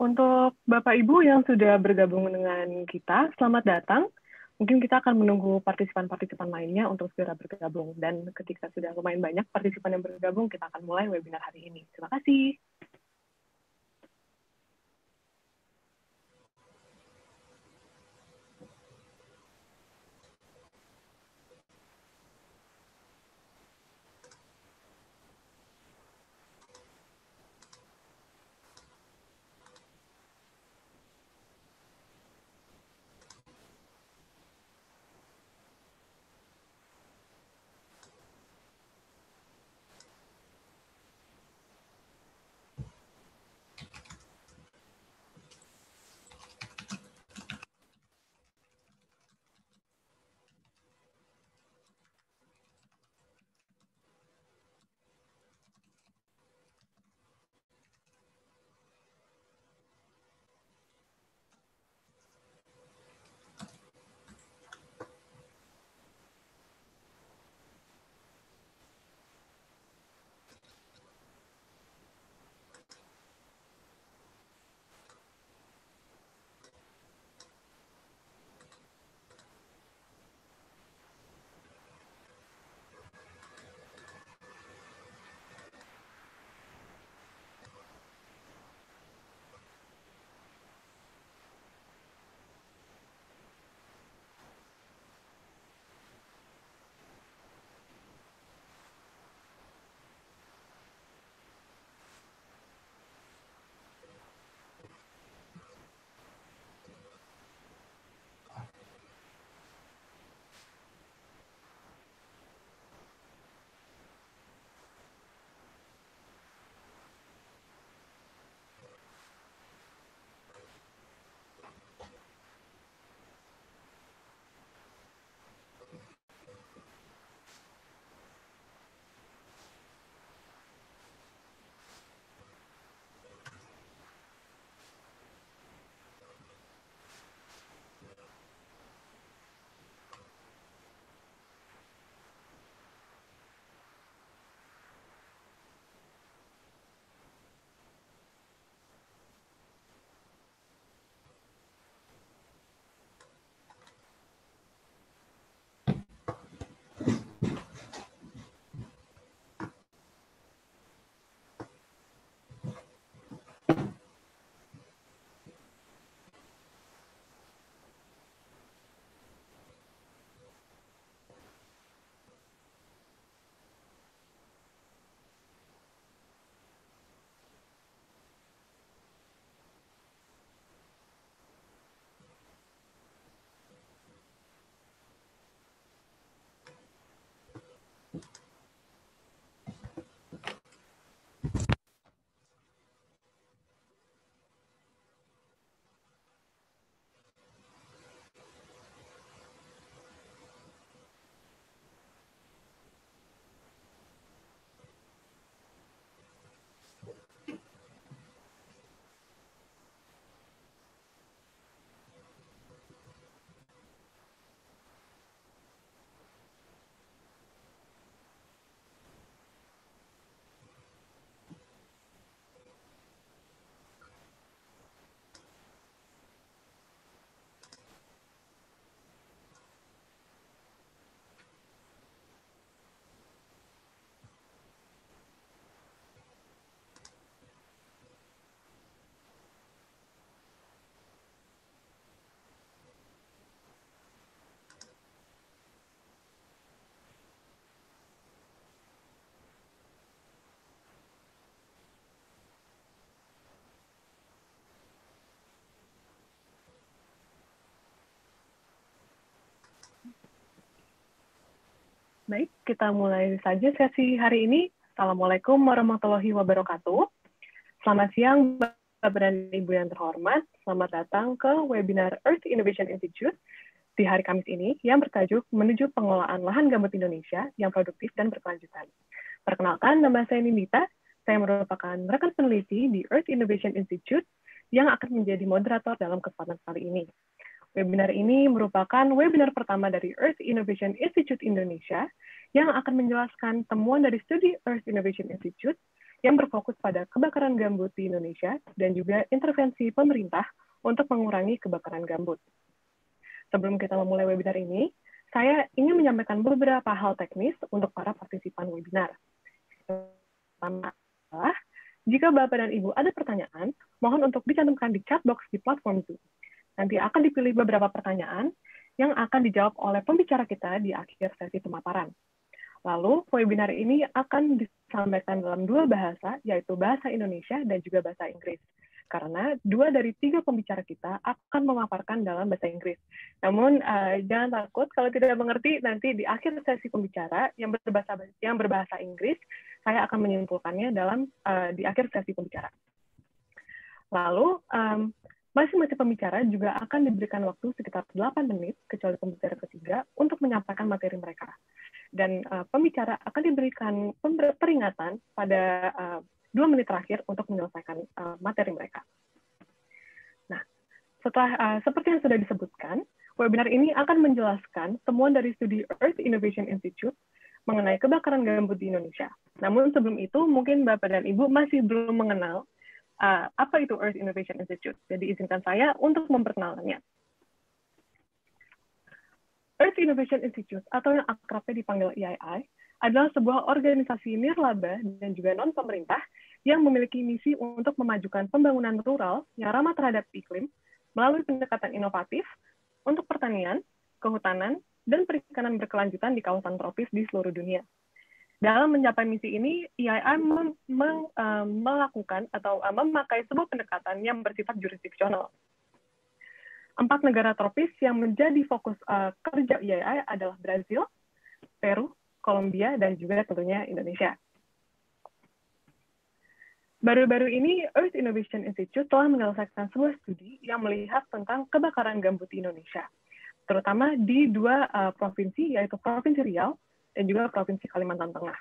Untuk Bapak Ibu yang sudah bergabung dengan kita, selamat datang. Mungkin kita akan menunggu partisipan-partisipan lainnya untuk segera bergabung. Dan ketika sudah lumayan banyak partisipan yang bergabung, kita akan mulai webinar hari ini. Terima kasih. Baik, kita mulai saja sesi hari ini. Assalamualaikum warahmatullahi wabarakatuh. Selamat siang, Bapak dan Ibu yang terhormat. Selamat datang ke webinar Earth Innovation Institute di hari Kamis ini yang bertajuk Menuju Pengelolaan Lahan Gambut Indonesia yang Produktif dan Berkelanjutan. Perkenalkan, nama saya Nindita. Saya merupakan rekan peneliti di Earth Innovation Institute yang akan menjadi moderator dalam kesempatan kali ini. Webinar ini merupakan webinar pertama dari Earth Innovation Institute Indonesia yang akan menjelaskan temuan dari studi Earth Innovation Institute yang berfokus pada kebakaran gambut di Indonesia dan juga intervensi pemerintah untuk mengurangi kebakaran gambut. Sebelum kita memulai webinar ini, saya ingin menyampaikan beberapa hal teknis untuk para partisipan webinar. Pertama adalah, jika Bapak dan Ibu ada pertanyaan, mohon untuk dicantumkan di chat box di platform Zoom. Nanti akan dipilih beberapa pertanyaan yang akan dijawab oleh pembicara kita di akhir sesi pemaparan. Lalu, webinar ini akan disampaikan dalam dua bahasa, yaitu bahasa Indonesia dan juga bahasa Inggris. Karena 2 dari 3 pembicara kita akan memaparkan dalam bahasa Inggris. Namun, jangan takut kalau tidak mengerti, nanti di akhir sesi pembicara yang berbahasa Inggris, saya akan menyimpulkannya di akhir sesi pembicara. Lalu, masing-masing pembicara juga akan diberikan waktu sekitar 8 menit, kecuali pembicara ketiga, untuk menyampaikan materi mereka. Dan pembicara akan diberikan peringatan pada 2 menit terakhir untuk menyelesaikan materi mereka. Nah, seperti yang sudah disebutkan, webinar ini akan menjelaskan temuan dari studi Earth Innovation Institute mengenai kebakaran gambut di Indonesia. Namun sebelum itu, mungkin Bapak dan Ibu masih belum mengenal apa itu Earth Innovation Institute. Jadi izinkan saya untuk memperkenalkannya. Earth Innovation Institute, atau yang akrabnya dipanggil EII, adalah sebuah organisasi nirlaba dan juga non-pemerintah yang memiliki misi untuk memajukan pembangunan rural yang ramah terhadap iklim melalui pendekatan inovatif untuk pertanian, kehutanan, dan perikanan berkelanjutan di kawasan tropis di seluruh dunia. Dalam mencapai misi ini, EII melakukan atau memakai sebuah pendekatan yang bersifat jurisdiksional. 4 negara tropis yang menjadi fokus kerja EII adalah Brazil, Peru, Kolombia, dan juga tentunya Indonesia. Baru-baru ini, Earth Innovation Institute telah menyelesaikan sebuah studi yang melihat tentang kebakaran gambut di Indonesia, terutama di 2 provinsi, yaitu Provinsi Riau dan juga Provinsi Kalimantan Tengah.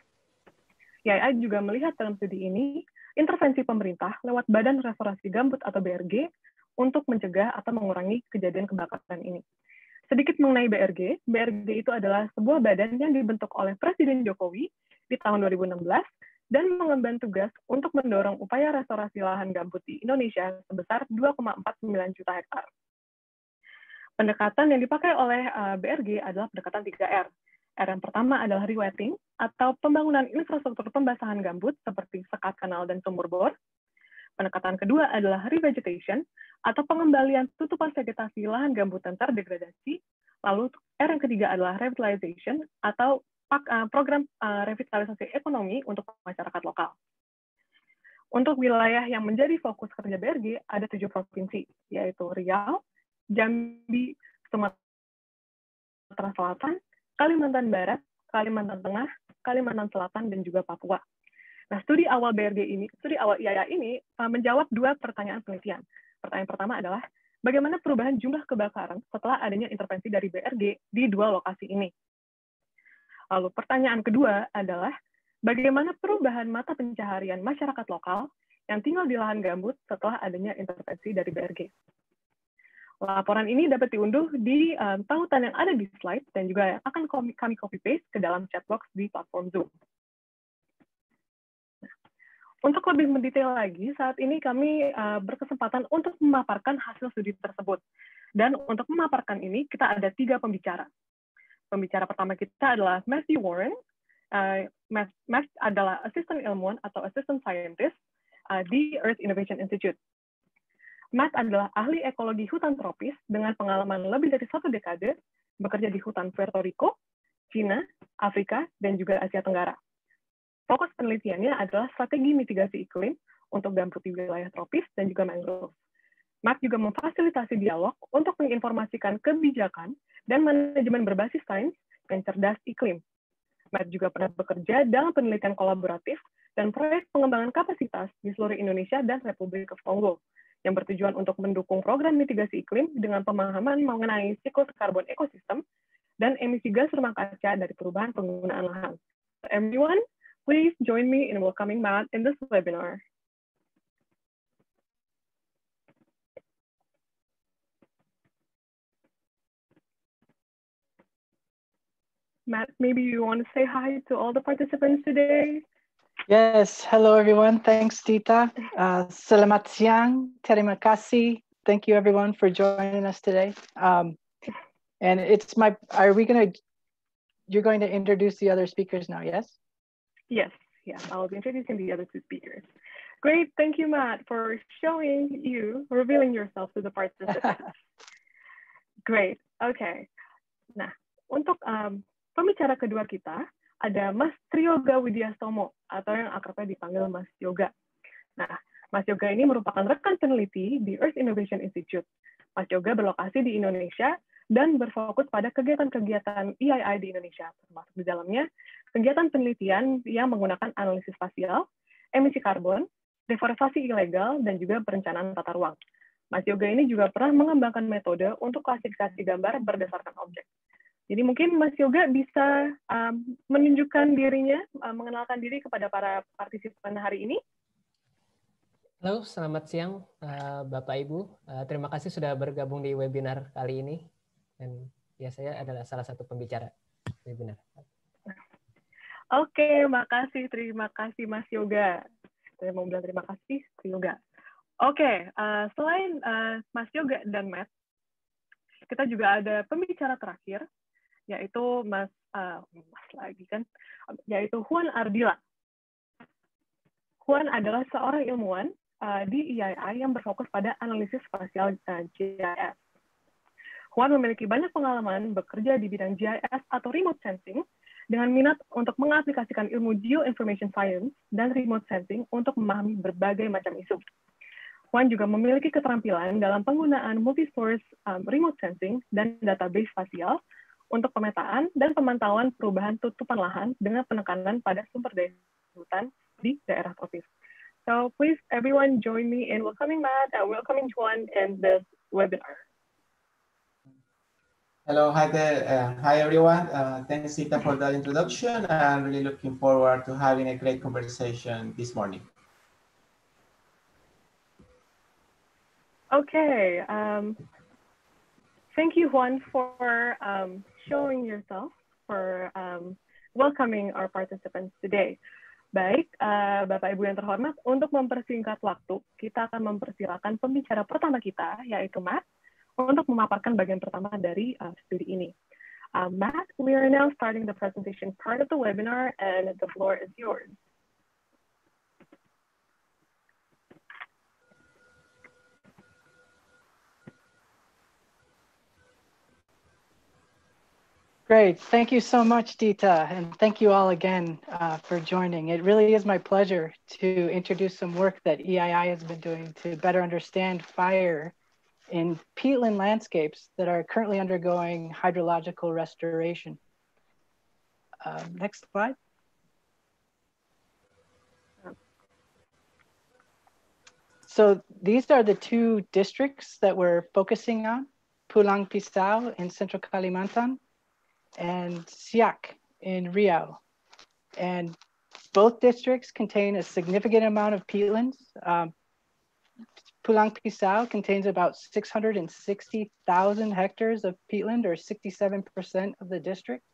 EII juga melihat dalam studi ini intervensi pemerintah lewat Badan Restorasi Gambut atau BRG untuk mencegah atau mengurangi kejadian kebakaran ini. Sedikit mengenai BRG, BRG itu adalah sebuah badan yang dibentuk oleh Presiden Jokowi di tahun 2016 dan mengemban tugas untuk mendorong upaya restorasi lahan gambut di Indonesia sebesar 2,49 juta hektar. Pendekatan yang dipakai oleh BRG adalah pendekatan 3R. R yang pertama adalah rewetting, atau pembangunan infrastruktur pembasahan gambut seperti sekat kanal dan sumur bor. Pendekatan kedua adalah revegetation, atau pengembalian tutupan vegetasi lahan gambut yang terdegradasi. Lalu R yang ketiga adalah revitalization, atau program revitalisasi ekonomi untuk masyarakat lokal. Untuk wilayah yang menjadi fokus kerja BRG ada 7 provinsi, yaitu Riau, Jambi, Sumatera Selatan, Kalimantan Barat, Kalimantan Tengah, Kalimantan Selatan, dan juga Papua. Nah, studi awal EII ini menjawab 2 pertanyaan penelitian. Pertanyaan pertama adalah, bagaimana perubahan jumlah kebakaran setelah adanya intervensi dari BRG di 2 lokasi ini? Lalu pertanyaan kedua adalah, bagaimana perubahan mata pencaharian masyarakat lokal yang tinggal di lahan gambut setelah adanya intervensi dari BRG? Laporan ini dapat diunduh di tautan yang ada di slide dan juga akan kami copy-paste ke dalam chat box di platform Zoom. Untuk lebih mendetail lagi, saat ini kami berkesempatan untuk memaparkan hasil studi tersebut. Dan untuk memaparkan ini, kita ada 3 pembicara. Pembicara pertama kita adalah Matthew Warren. Matt adalah asisten ilmuwan atau assistant scientist di Earth Innovation Institute. Matt adalah ahli ekologi hutan tropis dengan pengalaman lebih dari 1 dekade bekerja di hutan Puerto Rico, Cina, Afrika, dan juga Asia Tenggara. Fokus penelitiannya adalah strategi mitigasi iklim untuk gambut di wilayah tropis dan juga mangrove. Matt juga memfasilitasi dialog untuk menginformasikan kebijakan dan manajemen berbasis sains yang cerdas iklim. Matt juga pernah bekerja dalam penelitian kolaboratif dan proyek pengembangan kapasitas di seluruh Indonesia dan Republik Kongo, yang bertujuan untuk mendukung program mitigasi iklim dengan pemahaman mengenai siklus karbon ekosistem dan emisi gas rumah kaca dari perubahan penggunaan lahan. Everyone, please join me in welcoming Matt in this webinar. Matt, maybe you want to say hi to all the participants today? Yes, hello everyone. Thanks, Tita. Selamat siang, terima kasih. Thank you everyone for joining us today. And it's my, you're going to introduce the other speakers now, yes? Yes, I'll be introducing the other two speakers. Great, thank you, Matt, for revealing yourself to the participants. Great, okay. Nah, untuk pembicara kedua kita, ada Mas Triyoga Widyastomo, atau yang akrabnya dipanggil Mas Yoga. Nah, Mas Yoga ini merupakan rekan peneliti di Earth Innovation Institute. Mas Yoga berlokasi di Indonesia dan berfokus pada kegiatan-kegiatan EII di Indonesia, termasuk di dalamnya kegiatan penelitian yang menggunakan analisis spasial, emisi karbon, deforestasi ilegal, dan juga perencanaan tata ruang. Mas Yoga ini juga pernah mengembangkan metode untuk klasifikasi gambar berdasarkan objek. Jadi mungkin Mas Yoga bisa menunjukkan dirinya, mengenalkan diri kepada para partisipan hari ini. Halo, selamat siang Bapak Ibu. Terima kasih sudah bergabung di webinar kali ini. Dan ya, saya adalah salah satu pembicara webinar. Oke, terima kasih Mas Yoga. Saya mau bilang terima kasih, Yoga. Oke, selain Mas Yoga dan Matt, kita juga ada pembicara terakhir, yaitu yaitu Juan Ardila. Juan adalah seorang ilmuwan di EII yang berfokus pada analisis spasial GIS. Juan memiliki banyak pengalaman bekerja di bidang GIS atau remote sensing dengan minat untuk mengaplikasikan ilmu geoinformation science dan remote sensing untuk memahami berbagai macam isu. Juan juga memiliki keterampilan dalam penggunaan multi-source remote sensing dan database spasial untuk pemetaan dan pemantauan perubahan tutupan lahan dengan penekanan pada sumber daya hutan di daerah tropis. So please everyone join me in welcoming Matt and welcoming Juan in this webinar. Hello, hi there. Hi everyone. Thanks Sita for that introduction. I'm really looking forward to having a great conversation this morning. Okay. Thank you, Juan, for showing yourself, for welcoming our participants today. Baik, Bapak Ibu yang terhormat, untuk mempersingkat waktu, kita akan mempersilakan pembicara pertama kita, yaitu Matt, untuk memaparkan bagian pertama dari studi ini. Matt, we are now starting the presentation part of the webinar, and the floor is yours. Great. Thank you so much, Dita. And thank you all again for joining. It really is my pleasure to introduce some work that EII has been doing to better understand fire in peatland landscapes that are currently undergoing hydrological restoration. Next slide. So these are the two districts that we're focusing on, Pulang Pisau in Central Kalimantan and Siak in Riau. And both districts contain a significant amount of peatlands. Pulang Pisau contains about 660,000 hectares of peatland, or 67% of the district.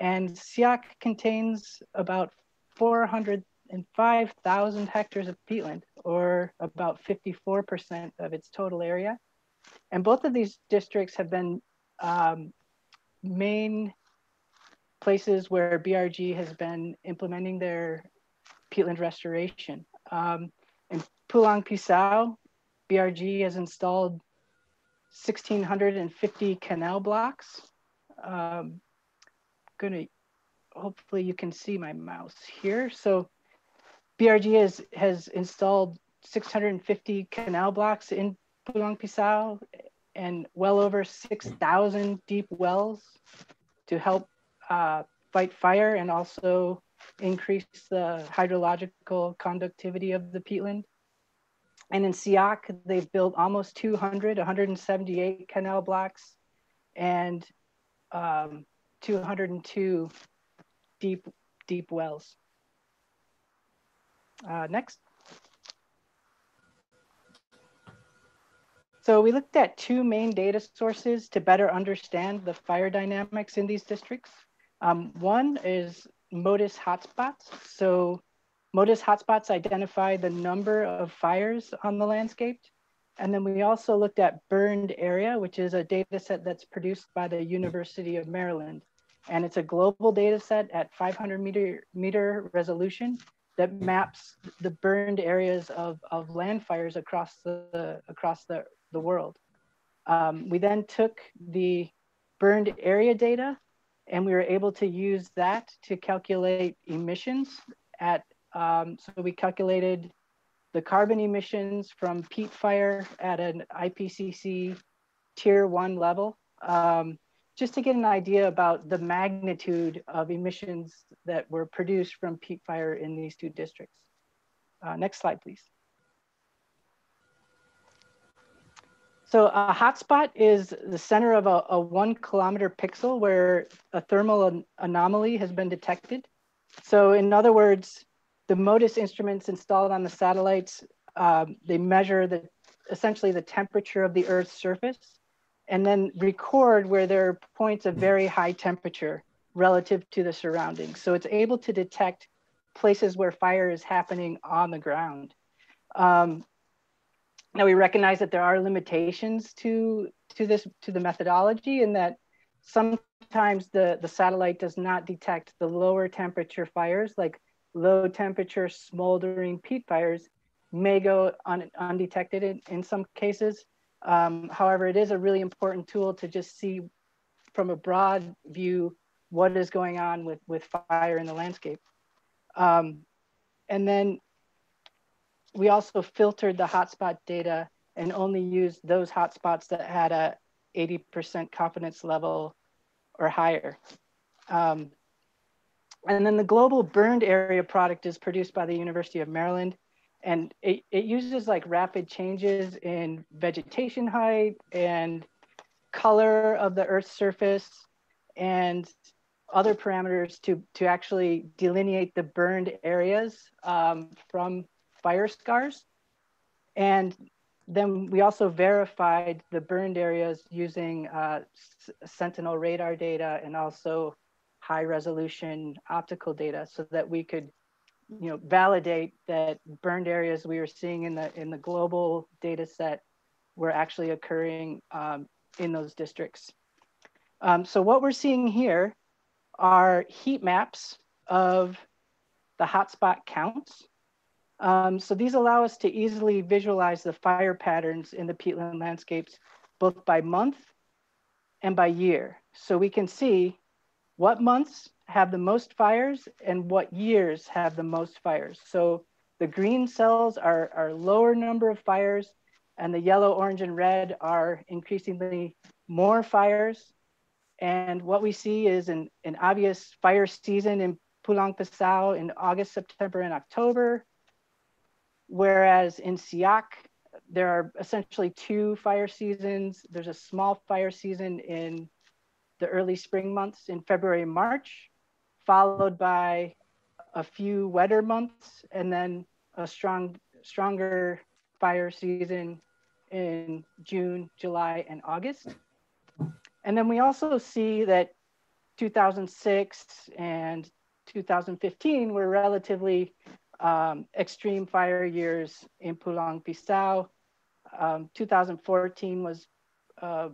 And Siak contains about 405,000 hectares of peatland, or about 54% of its total area. And both of these districts have been main places where BRG has been implementing their peatland restoration. In Pulang Pisau, BRG has installed 1,650 canal blocks. Hopefully you can see my mouse here. So BRG has installed 650 canal blocks in Pulang Pisau and well over 6,000 deep wells to help fight fire and also increase the hydrological conductivity of the peatland. And in Siak, they've built almost 178 canal blocks and 202 deep wells. Next. So we looked at two main data sources to better understand the fire dynamics in these districts. One is MODIS hotspots. So MODIS hotspots identify the number of fires on the landscape. And then we also looked at burned area, which is a data set that's produced by the University of Maryland. And it's a global data set at 500 meter resolution that maps the burned areas of land fires across the world. We then took the burned area data and we were able to use that to calculate emissions at, so we calculated the carbon emissions from peat fire at an IPCC tier 1 level, just to get an idea about the magnitude of emissions that were produced from peat fire in these two districts. Next slide, please. So a hotspot is the center of a 1 kilometer pixel where a thermal anomaly has been detected. So in other words, the MODIS instruments installed on the satellites, they measure essentially the temperature of the Earth's surface and then record where there are points of very high temperature relative to the surroundings. So it's able to detect places where fire is happening on the ground. Now we recognize that there are limitations to the methodology, in that sometimes the satellite does not detect the lower temperature fires, like low temperature smoldering peat fires may go undetected in some cases. However, it is a really important tool to just see from a broad view what is going on with fire in the landscape. And then we also filtered the hotspot data and only used those hotspots that had a 80% confidence level or higher. And then the global burned area product is produced by the University of Maryland. And it uses like rapid changes in vegetation height and color of the Earth's surface and other parameters to actually delineate the burned areas from fire scars. And then we also verified the burned areas using Sentinel radar data and also high resolution optical data, so that we could, validate that burned areas we were seeing in the global data set were actually occurring in those districts. So what we're seeing here are heat maps of the hotspot counts. So these allow us to easily visualize the fire patterns in the peatland landscapes, both by month and by year. So we can see what months have the most fires and what years have the most fires. So the green cells are lower number of fires, and the yellow, orange, and red are increasingly more fires. And what we see is an obvious fire season in Pulang Pisau in August, September, and October. Whereas in Siak, there are essentially 2 fire seasons. There's a small fire season in the early spring months in February and March, followed by a few wetter months, and then a stronger fire season in June, July, and August. And then we also see that 2006 and 2015 were relatively extreme fire years in Pulang Pisau. 2014 was a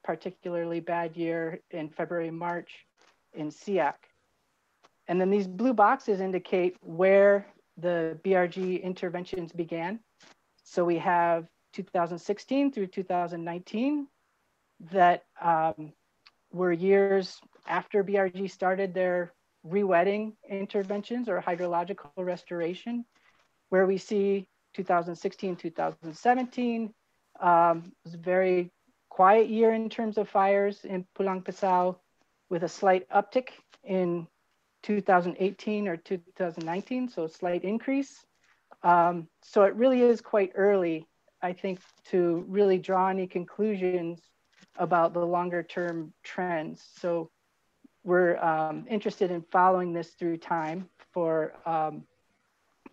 particularly bad year in February, March in Siak. And then these blue boxes indicate where the BRG interventions began. So we have 2016 through 2019 that were years after BRG started their rewetting interventions or hydrological restoration, where we see 2016, 2017 was a very quiet year in terms of fires in Pulang Pisau, with a slight uptick in 2018 or 2019, so a slight increase. So it really is quite early, I think, to really draw any conclusions about the longer term trends. So we're interested in following this through time to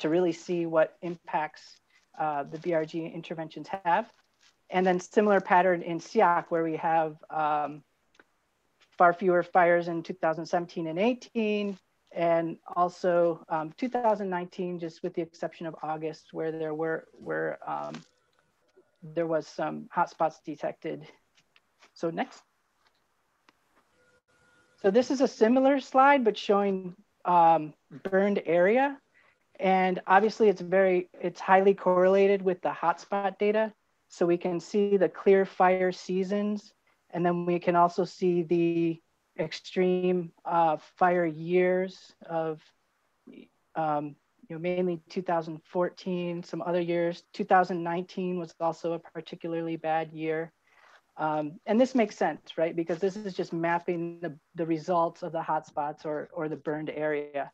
really see what impacts the BRG interventions have. And then similar pattern in Siak, where we have far fewer fires in 2017 and 18, and also 2019, just with the exception of August, where there was some hotspots detected. So next. So this is a similar slide, but showing burned area. And obviously it's highly correlated with the hotspot data. So we can see the clear fire seasons. And then we can also see the extreme fire years of, mainly 2014, some other years. 2019 was also a particularly bad year. And this makes sense, right? Because this is just mapping the results of the hotspots or the burned area.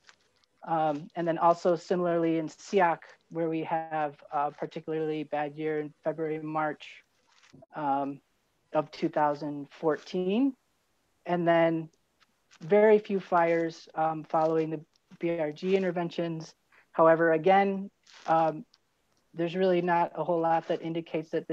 And then also similarly in Siak, where we have a particularly bad year in February, March of 2014. And then very few fires following the BRG interventions. However, again, there's really not a whole lot that indicates that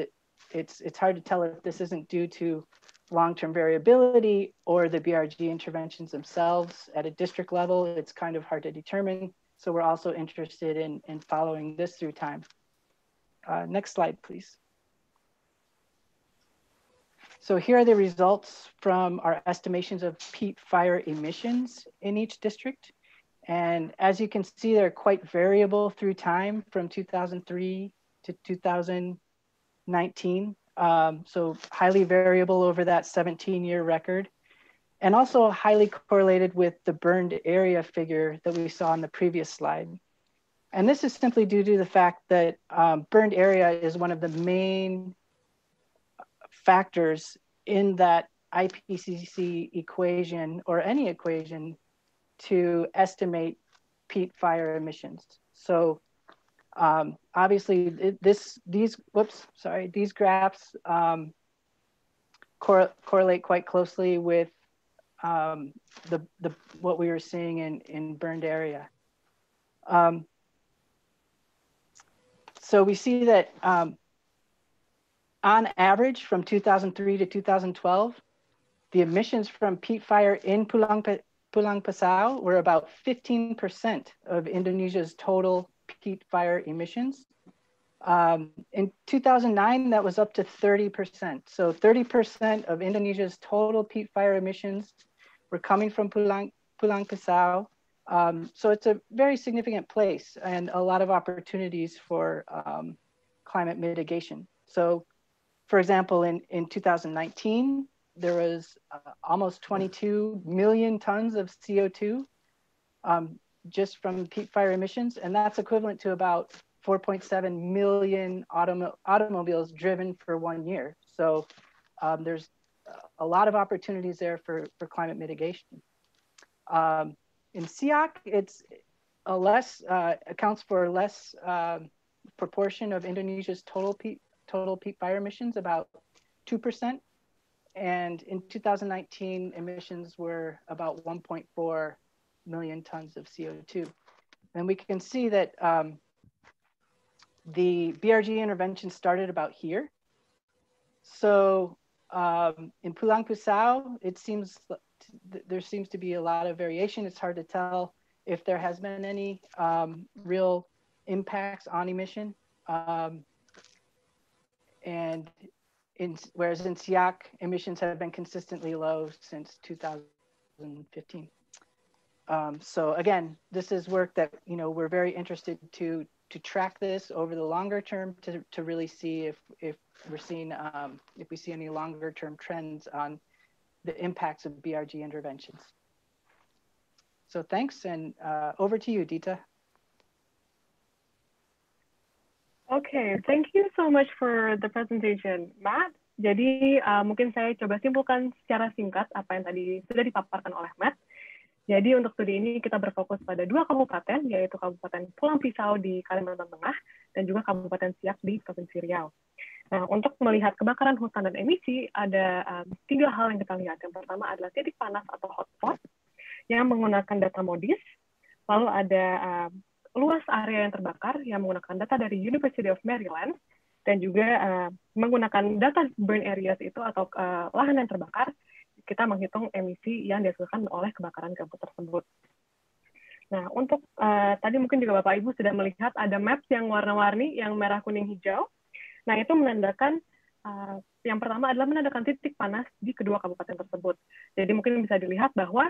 it's hard to tell if this isn't due to long-term variability or the BRG interventions themselves at a district level. It's kind of hard to determine. So we're also interested in following this through time. Next slide, please. So here are the results from our estimations of peat fire emissions in each district. And as you can see, they're quite variable through time from 2003 to 2019. So highly variable over that 17-year record, and also highly correlated with the burned area figure that we saw on the previous slide. And this is simply due to the fact that burned area is one of the main factors in that IPCC equation, or any equation, to estimate peat fire emissions. So obviously these graphs correlate quite closely with what we were seeing in burned area. So we see that on average from 2003 to 2012, the emissions from peat fire in Pulang Pisau were about 15% of Indonesia's total peat fire emissions. In 2009, that was up to 30%. So 30% of Indonesia's total peat fire emissions were coming from Pulang Pisau. So it's a very significant place and a lot of opportunities for climate mitigation. So for example, in 2019, there was almost 22 million tons of CO2 just from peat fire emissions. And that's equivalent to about 4.7 million automobiles driven for 1 year. So there's a lot of opportunities there for climate mitigation. In Siak, it's accounts for a less proportion of Indonesia's total peat fire emissions, about 2%. And in 2019, emissions were about 1.4 million tons of CO2. And we can see that the BRG intervention started about here. So in Pulang Pisau, there seems to be a lot of variation. It's hard to tell if there has been any real impacts on emission. Whereas in Siak, emissions have been consistently low since 2015. So again, this is work that we're very interested to track this over the longer term to really see if we're seeing if we see any longer term trends on the impacts of BRG interventions. So thanks, and over to you, Dita. Okay, thank you so much for the presentation, Matt. Jadi mungkin saya coba simpulkan secara singkat apa yang tadi sudah dipaparkan oleh Matt. Jadi untuk studi ini kita berfokus pada 2 kabupaten, yaitu Kabupaten Pulang Pisau di Kalimantan Tengah dan juga Kabupaten Siak di Provinsi Riau. Nah, untuk melihat kebakaran hutan dan emisi, ada 3 hal yang kita lihat. Yang pertama adalah titik panas atau hotspot yang menggunakan data MODIS. Lalu ada luas area yang terbakar yang menggunakan data dari University of Maryland, dan juga menggunakan data burn areas itu atau lahan yang terbakar, kita menghitung emisi yang dihasilkan oleh kebakaran gambut tersebut. Nah, untuk tadi mungkin juga Bapak Ibu sudah melihat ada maps yang warna-warni, yang merah, kuning, hijau. Nah, itu menandakan yang pertama adalah menandakan titik panas di kedua kabupaten tersebut. Jadi mungkin bisa dilihat bahwa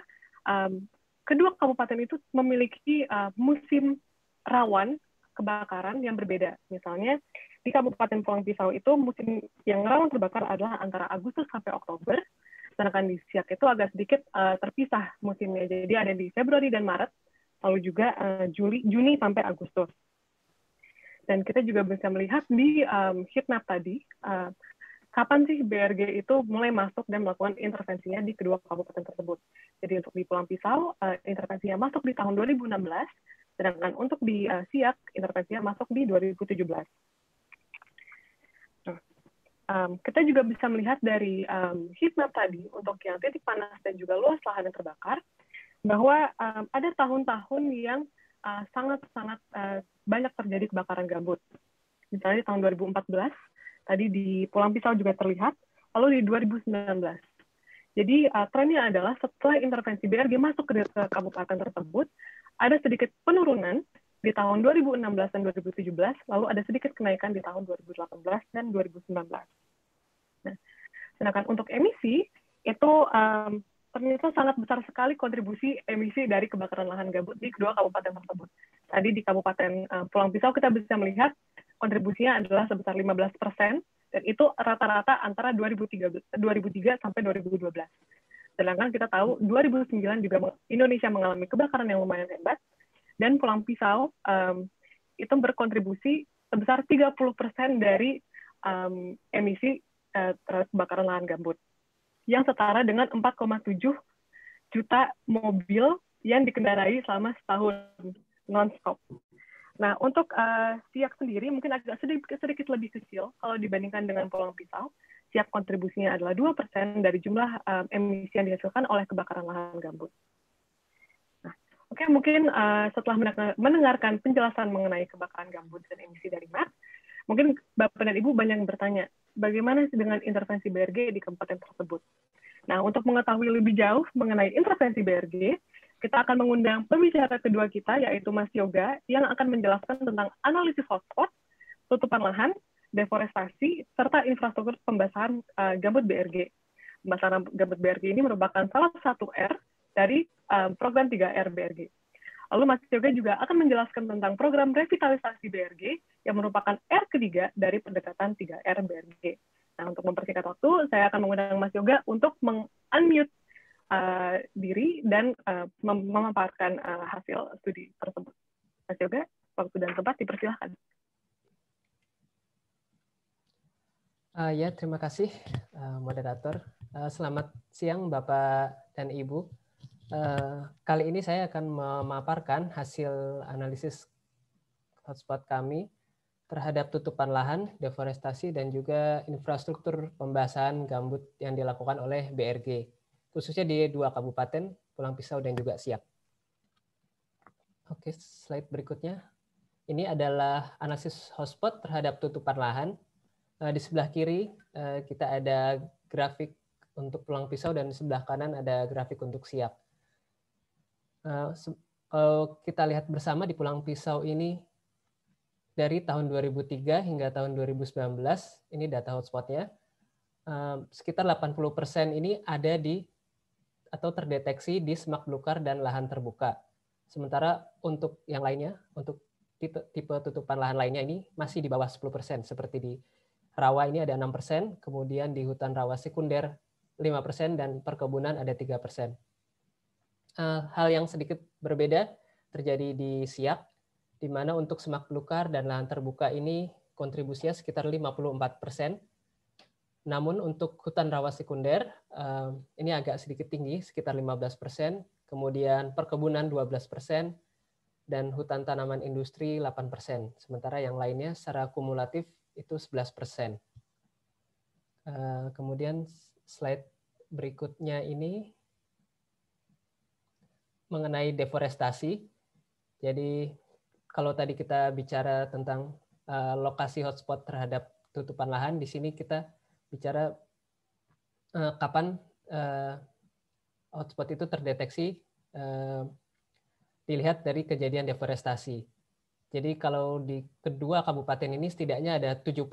kedua kabupaten itu memiliki musim rawan kebakaran yang berbeda. Misalnya di Kabupaten Pulang Pisau itu musim yang rawan terbakar adalah antara Agustus sampai Oktober, sedangkan di Siak itu agak sedikit terpisah musimnya. Jadi ada di Februari dan Maret, lalu juga Juni sampai Agustus. Dan kita juga bisa melihat di heat map tadi, kapan sih BRG itu mulai masuk dan melakukan intervensinya di kedua kabupaten tersebut. Jadi untuk di Pulang Pisau, intervensinya masuk di tahun 2016, sedangkan untuk di Siak, intervensinya masuk di 2017. Nah, kita juga bisa melihat dari heat map tadi, untuk yang titik panas dan juga luas lahan yang terbakar, bahwa ada tahun-tahun yang sangat-sangat banyak terjadi kebakaran gambut. Misalnya di tahun 2014, tadi di Pulang Pisau juga terlihat, lalu di 2019. Jadi trennya adalah setelah intervensi BRG masuk ke kabupaten tersebut, ada sedikit penurunan di tahun 2016 dan 2017, lalu ada sedikit kenaikan di tahun 2018 dan 2019. Nah, sedangkan untuk emisi, itu ternyata sangat besar sekali kontribusi emisi dari kebakaran lahan gambut di kedua kabupaten tersebut. Tadi di Kabupaten Pulang Pisau kita bisa melihat kontribusinya adalah sebesar 15%, dan itu rata-rata antara 2003 sampai 2012. Sedangkan kita tahu 2009 juga Indonesia mengalami kebakaran yang lumayan hebat, dan Pulang Pisau itu berkontribusi sebesar 30% dari emisi terhadap kebakaran lahan gambut, yang setara dengan 4,7 juta mobil yang dikendarai selama setahun non-stop. Nah, untuk Siak sendiri mungkin agak sedikit lebih kecil kalau dibandingkan dengan Pulang Pisau. Siak kontribusinya adalah 2% dari jumlah emisi yang dihasilkan oleh kebakaran lahan gambut. Nah, oke, mungkin setelah mendengarkan penjelasan mengenai kebakaran gambut dan emisi dari MAP, mungkin Bapak dan Ibu banyak yang bertanya, bagaimana dengan intervensi BRG di kabupaten tersebut? Nah, untuk mengetahui lebih jauh mengenai intervensi BRG, kita akan mengundang pembicara kedua kita, yaitu Mas Yoga, yang akan menjelaskan tentang analisis hotspot, tutupan lahan, deforestasi, serta infrastruktur pembasahan gambut BRG. Pembasahan gambut BRG ini merupakan salah satu R dari program 3R BRG. Lalu Mas Yoga juga akan menjelaskan tentang program revitalisasi BRG, yang merupakan R ketiga dari pendekatan 3R BRG. Nah, untuk mempersingkat waktu, saya akan mengundang Mas Yoga untuk meng-unmute diri dan memaparkan hasil studi tersebut. Mas Yoga, waktu dan tempat dipersilahkan. Ya, terima kasih moderator. Selamat siang Bapak dan Ibu. Kali ini saya akan memaparkan hasil analisis hotspot kami terhadap tutupan lahan, deforestasi, dan juga infrastruktur pembasahan gambut yang dilakukan oleh BRG, khususnya di dua kabupaten, Pulang Pisau dan juga Siak. Oke, slide berikutnya. Ini adalah analisis hotspot terhadap tutupan lahan. Di sebelah kiri kita ada grafik untuk Pulang Pisau dan di sebelah kanan ada grafik untuk Siak. Kalau kita lihat bersama di Pulang Pisau ini, dari tahun 2003 hingga tahun 2019, ini data hotspotnya, sekitar 80% ini ada di atau terdeteksi di semak belukar dan lahan terbuka. Sementara untuk yang lainnya, untuk tipe tutupan lahan lainnya ini masih di bawah 10%, seperti di rawa ini ada 6%, kemudian di hutan rawa sekunder 5%, dan perkebunan ada 3%. Hal yang sedikit berbeda terjadi di Siak, di mana untuk semak belukar dan lahan terbuka ini kontribusinya sekitar 54%. Namun untuk hutan rawa sekunder ini agak sedikit tinggi, sekitar 15%, kemudian perkebunan 12%, dan hutan tanaman industri 8%. Sementara yang lainnya secara kumulatif itu 11%. Kemudian slide berikutnya ini mengenai deforestasi. Jadi kalau tadi kita bicara tentang lokasi hotspot terhadap tutupan lahan, di sini kita bicara kapan hotspot itu terdeteksi dilihat dari kejadian deforestasi. Jadi kalau di kedua kabupaten ini setidaknya ada 70%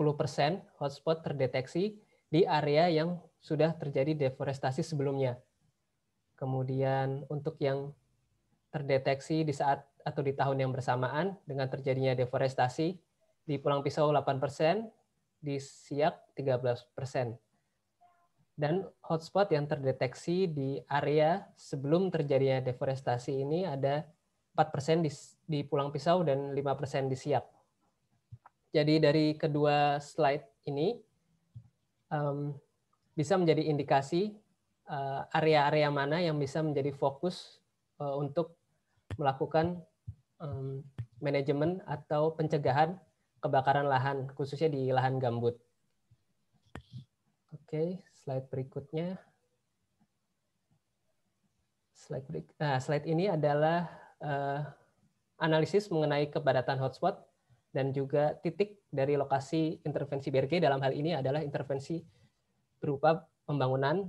hotspot terdeteksi di area yang sudah terjadi deforestasi sebelumnya. Kemudian untuk yang terdeteksi di saat atau di tahun yang bersamaan dengan terjadinya deforestasi, di Pulang Pisau 8%, di Siak 13%. Dan hotspot yang terdeteksi di area sebelum terjadinya deforestasi ini ada 4% di Pulang Pisau dan 5% di Siak. Jadi dari kedua slide ini bisa menjadi indikasi area-area mana yang bisa menjadi fokus untuk melakukan manajemen atau pencegahan kebakaran lahan, khususnya di lahan gambut. Oke, slide berikutnya. Slide ini adalah analisis mengenai kepadatan hotspot dan juga titik dari lokasi intervensi BRG. Dalam hal ini adalah intervensi berupa pembangunan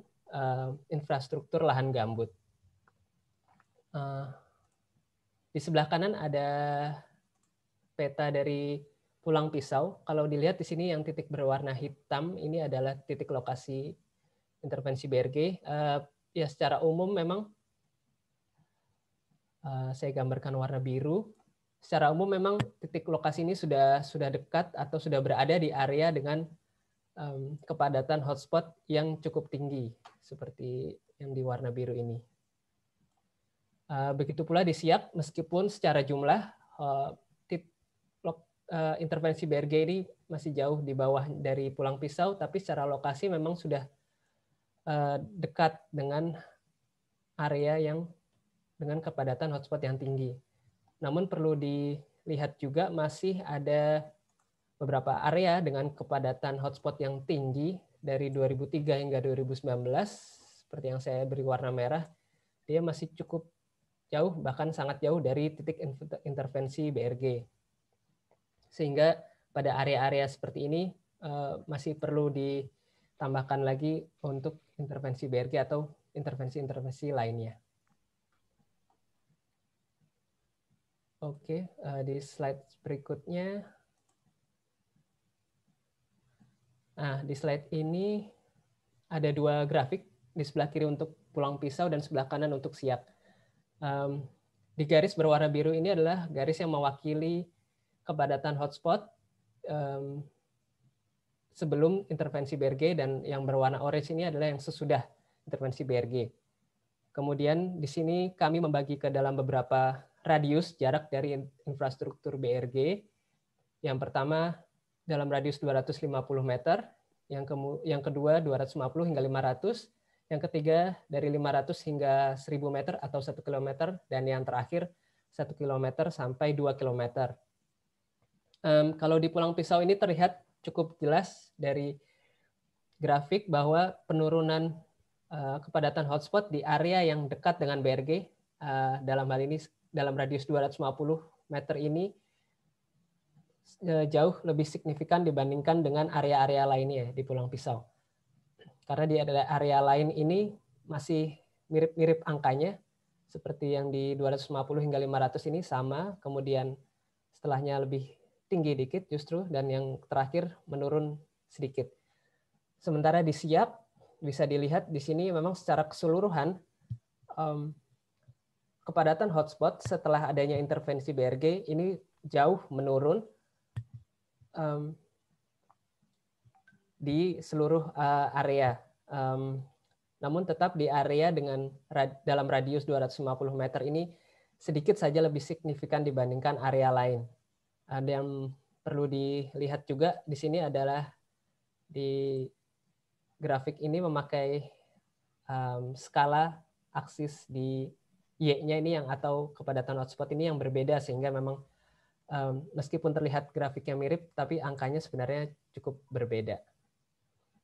infrastruktur lahan gambut. Di sebelah kanan ada peta dari Pulang Pisau. Kalau dilihat di sini yang titik berwarna hitam ini adalah titik lokasi intervensi BRG. Ya secara umum memang saya gambarkan warna biru. Secara umum memang titik lokasi ini sudah dekat atau sudah berada di area dengan kepadatan hotspot yang cukup tinggi seperti yang di warna biru ini. Begitu pula di Siak, meskipun secara jumlah intervensi BRG ini masih jauh di bawah dari Pulang Pisau, tapi secara lokasi memang sudah dekat dengan area yang dengan kepadatan hotspot yang tinggi. Namun perlu dilihat juga masih ada beberapa area dengan kepadatan hotspot yang tinggi dari 2003 hingga 2019, seperti yang saya beri warna merah, dia masih cukup jauh, bahkan sangat jauh dari titik intervensi BRG. Sehingga pada area-area seperti ini masih perlu ditambahkan lagi untuk intervensi BRG atau intervensi-intervensi lainnya. Oke, di slide berikutnya. Nah, di slide ini ada dua grafik, di sebelah kiri untuk Pulang Pisau dan sebelah kanan untuk Siak. Di garis berwarna biru ini adalah garis yang mewakili kepadatan hotspot sebelum intervensi BRG, dan yang berwarna orange ini adalah yang sesudah intervensi BRG. Kemudian di sini kami membagi ke dalam beberapa radius jarak dari infrastruktur BRG. Yang pertama dalam radius 250 meter, yang kedua 250 hingga 500, yang ketiga dari 500 hingga 1000 meter atau 1 km, dan yang terakhir 1 km sampai 2 km. Kalau di Pulang Pisau ini terlihat cukup jelas dari grafik bahwa penurunan kepadatan hotspot di area yang dekat dengan BRG, dalam hal ini dalam radius 250 meter ini jauh lebih signifikan dibandingkan dengan area-area lainnya di Pulang Pisau. Karena di area lain ini masih mirip-mirip angkanya, seperti yang di 250 hingga 500 ini sama, kemudian setelahnya lebih tinggi dikit justru, dan yang terakhir menurun sedikit. Sementara di Siak bisa dilihat di sini memang secara keseluruhan kepadatan hotspot setelah adanya intervensi BRG ini jauh menurun di seluruh area. Namun tetap di area dengan dalam radius 250 meter ini sedikit saja lebih signifikan dibandingkan area lain. Ada yang perlu dilihat juga di sini adalah di grafik ini memakai skala aksis di Y-nya ini yang atau kepadatan hotspot ini yang berbeda, sehingga memang meskipun terlihat grafiknya mirip, tapi angkanya sebenarnya cukup berbeda.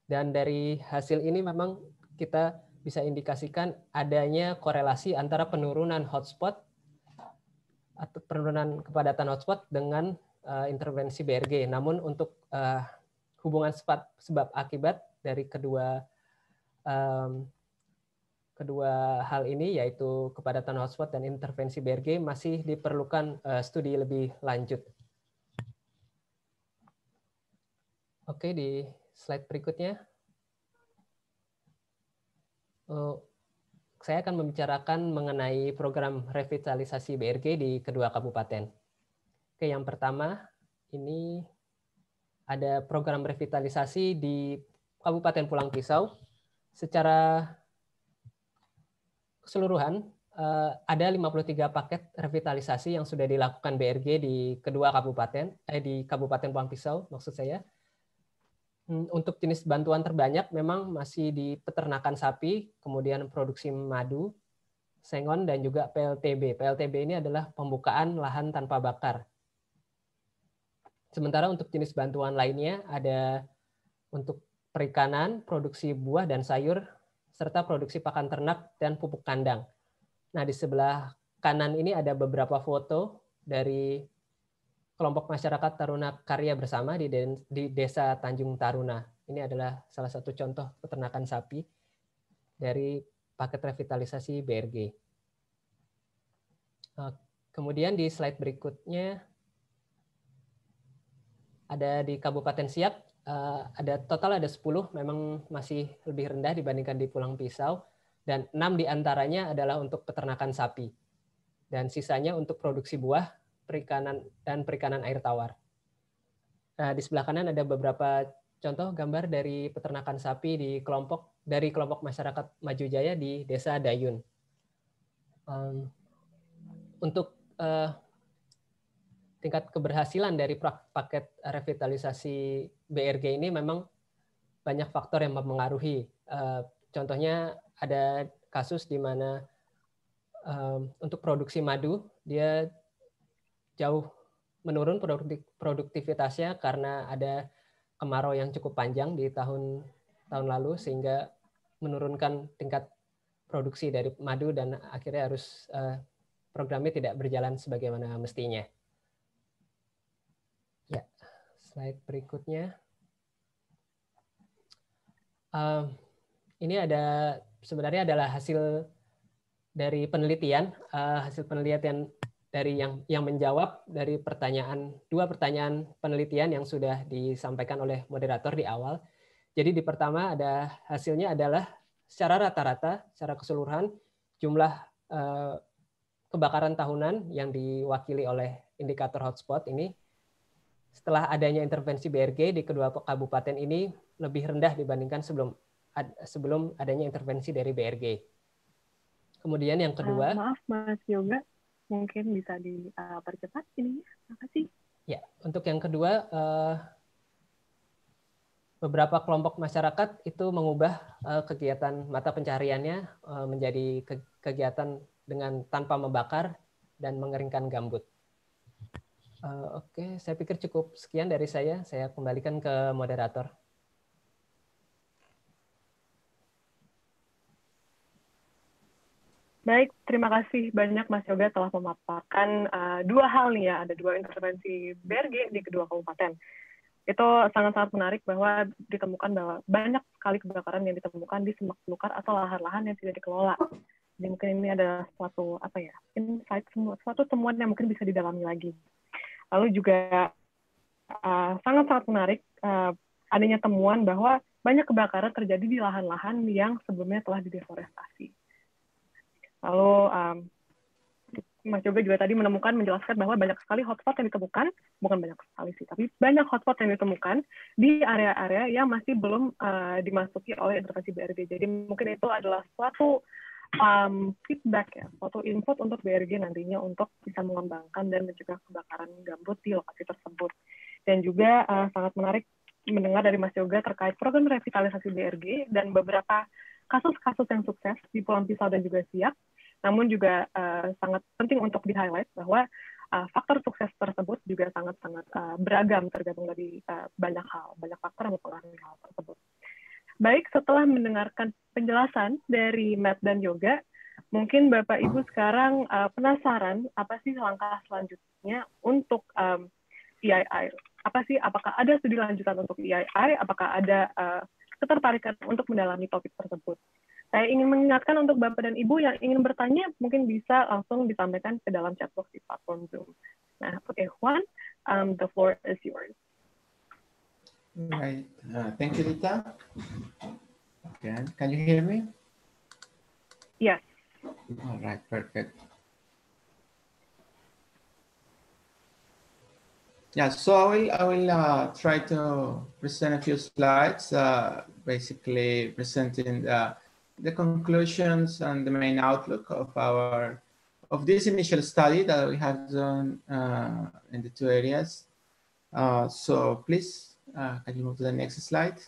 Dan dari hasil ini memang kita bisa indikasikan adanya korelasi antara penurunan hotspot atau penurunan kepadatan hotspot dengan intervensi BRG. Namun untuk hubungan sebab akibat dari kedua kedua hal ini, yaitu kepadatan hotspot dan intervensi BRG, masih diperlukan studi lebih lanjut. Oke, di slide berikutnya, saya akan membicarakan mengenai program revitalisasi BRG di kedua kabupaten. Oke, yang pertama, ini ada program revitalisasi di Kabupaten Pulang Pisau. Secara keseluruhan, ada 53 paket revitalisasi yang sudah dilakukan BRG di kedua kabupaten, di Kabupaten Pulang Pisau, maksud saya. Untuk jenis bantuan terbanyak memang masih di peternakan sapi, kemudian produksi madu, sengon, dan juga PLTB. PLTB ini adalah pembukaan lahan tanpa bakar. Sementara untuk jenis bantuan lainnya ada untuk perikanan, produksi buah dan sayur, serta produksi pakan ternak dan pupuk kandang. Nah, di sebelah kanan ini ada beberapa foto dari kelompok masyarakat Taruna Karya Bersama di Desa Tanjung Taruna. Ini adalah salah satu contoh peternakan sapi dari paket revitalisasi BRG. Kemudian di slide berikutnya, ada di Kabupaten Siak, total ada 10, memang masih lebih rendah dibandingkan di Pulang Pisau, dan 6 diantaranya adalah untuk peternakan sapi, dan sisanya untuk produksi buah, perikanan, dan perikanan air tawar. Nah, di sebelah kanan ada beberapa contoh gambar dari peternakan sapi dari kelompok masyarakat Maju Jaya di Desa Dayun. Untuk tingkat keberhasilan dari paket revitalisasi BRG ini memang banyak faktor yang mempengaruhi. Contohnya ada kasus di mana untuk produksi madu dia jauh menurun produktivitasnya karena ada kemarau yang cukup panjang di tahun lalu, sehingga menurunkan tingkat produksi dari madu dan akhirnya harus programnya tidak berjalan sebagaimana mestinya. Ya, slide berikutnya. Ini sebenarnya adalah hasil dari penelitian, dari yang menjawab dari dua pertanyaan penelitian yang sudah disampaikan oleh moderator di awal. Jadi di pertama hasilnya adalah secara rata-rata, secara keseluruhan jumlah kebakaran tahunan yang diwakili oleh indikator hotspot ini setelah adanya intervensi BRG di kedua kabupaten ini lebih rendah dibandingkan sebelum adanya intervensi dari BRG. Kemudian yang kedua, maaf Mas Yoga, mungkin bisa dipercepat ininya. Makasih. Ya, untuk yang kedua, beberapa kelompok masyarakat itu mengubah kegiatan mata pencahariannya menjadi kegiatan dengan tanpa membakar dan mengeringkan gambut. Oke, saya pikir cukup sekian dari saya. Saya kembalikan ke moderator. Baik, terima kasih banyak Mas Yoga telah memaparkan dua hal nih ya, ada dua intervensi BRG di kedua kabupaten. Itu sangat-sangat menarik bahwa ditemukan bahwa banyak sekali kebakaran yang ditemukan di semak belukar atau lahan-lahan yang tidak dikelola. Jadi mungkin ini adalah suatu insight, suatu temuan yang mungkin bisa didalami lagi. Lalu juga sangat-sangat menarik adanya temuan bahwa banyak kebakaran terjadi di lahan-lahan yang sebelumnya telah dideforestasi. Lalu Mas Yoga juga tadi menjelaskan bahwa banyak sekali hotspot yang ditemukan, bukan banyak sekali sih, tapi banyak hotspot yang ditemukan di area-area yang masih belum dimasuki oleh intervensi BRG. Jadi mungkin itu adalah suatu feedback ya, suatu input untuk BRG nantinya untuk bisa mengembangkan dan mencegah kebakaran gambut di lokasi tersebut. Dan juga sangat menarik mendengar dari Mas Yoga terkait program revitalisasi BRG dan beberapa kasus-kasus yang sukses di Pulang Pisau dan juga Siak. Namun juga sangat penting untuk di-highlight bahwa faktor sukses tersebut juga sangat-sangat beragam tergantung dari banyak faktor yang mempengaruhi hal tersebut. Baik, setelah mendengarkan penjelasan dari Matt dan Yoga, mungkin Bapak Ibu sekarang penasaran apa sih langkah selanjutnya untuk EII? Apakah ada studi lanjutan untuk EII? Apakah ada ketertarikan untuk mendalami topik tersebut? Saya ingin mengingatkan untuk Bapak dan Ibu yang ingin bertanya, mungkin bisa langsung disampaikan ke dalam chat box di platform Zoom. Nah, okay, Juan, the floor is yours. Right. Thank you, Rita. Okay. Can you hear me? Yes. All right, perfect. Yeah, so I will try to present a few slides, basically presenting the conclusions and the main outlook of this initial study that we have done in the two areas. So please, can you move to the next slide?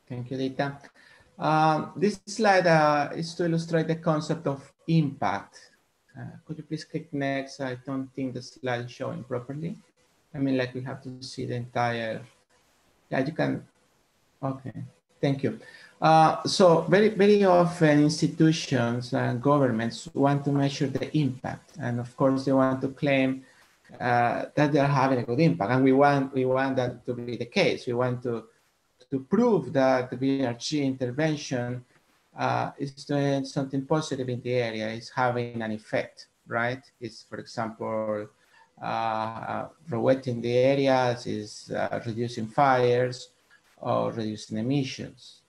Thank you, Rita. This slide is to illustrate the concept of impact. Could you please click next? I don't think the slide is showing properly. I mean, like we have to see the entire, yeah, you can, okay, thank you. So very often institutions and governments want to measure the impact. And of course they want to claim that they're having a good impact. And we want that to be the case. We want to prove that the BRG intervention is doing something positive in the area, is having an effect, right? It's, for example, rewetting the areas, is reducing fires or reducing emissions.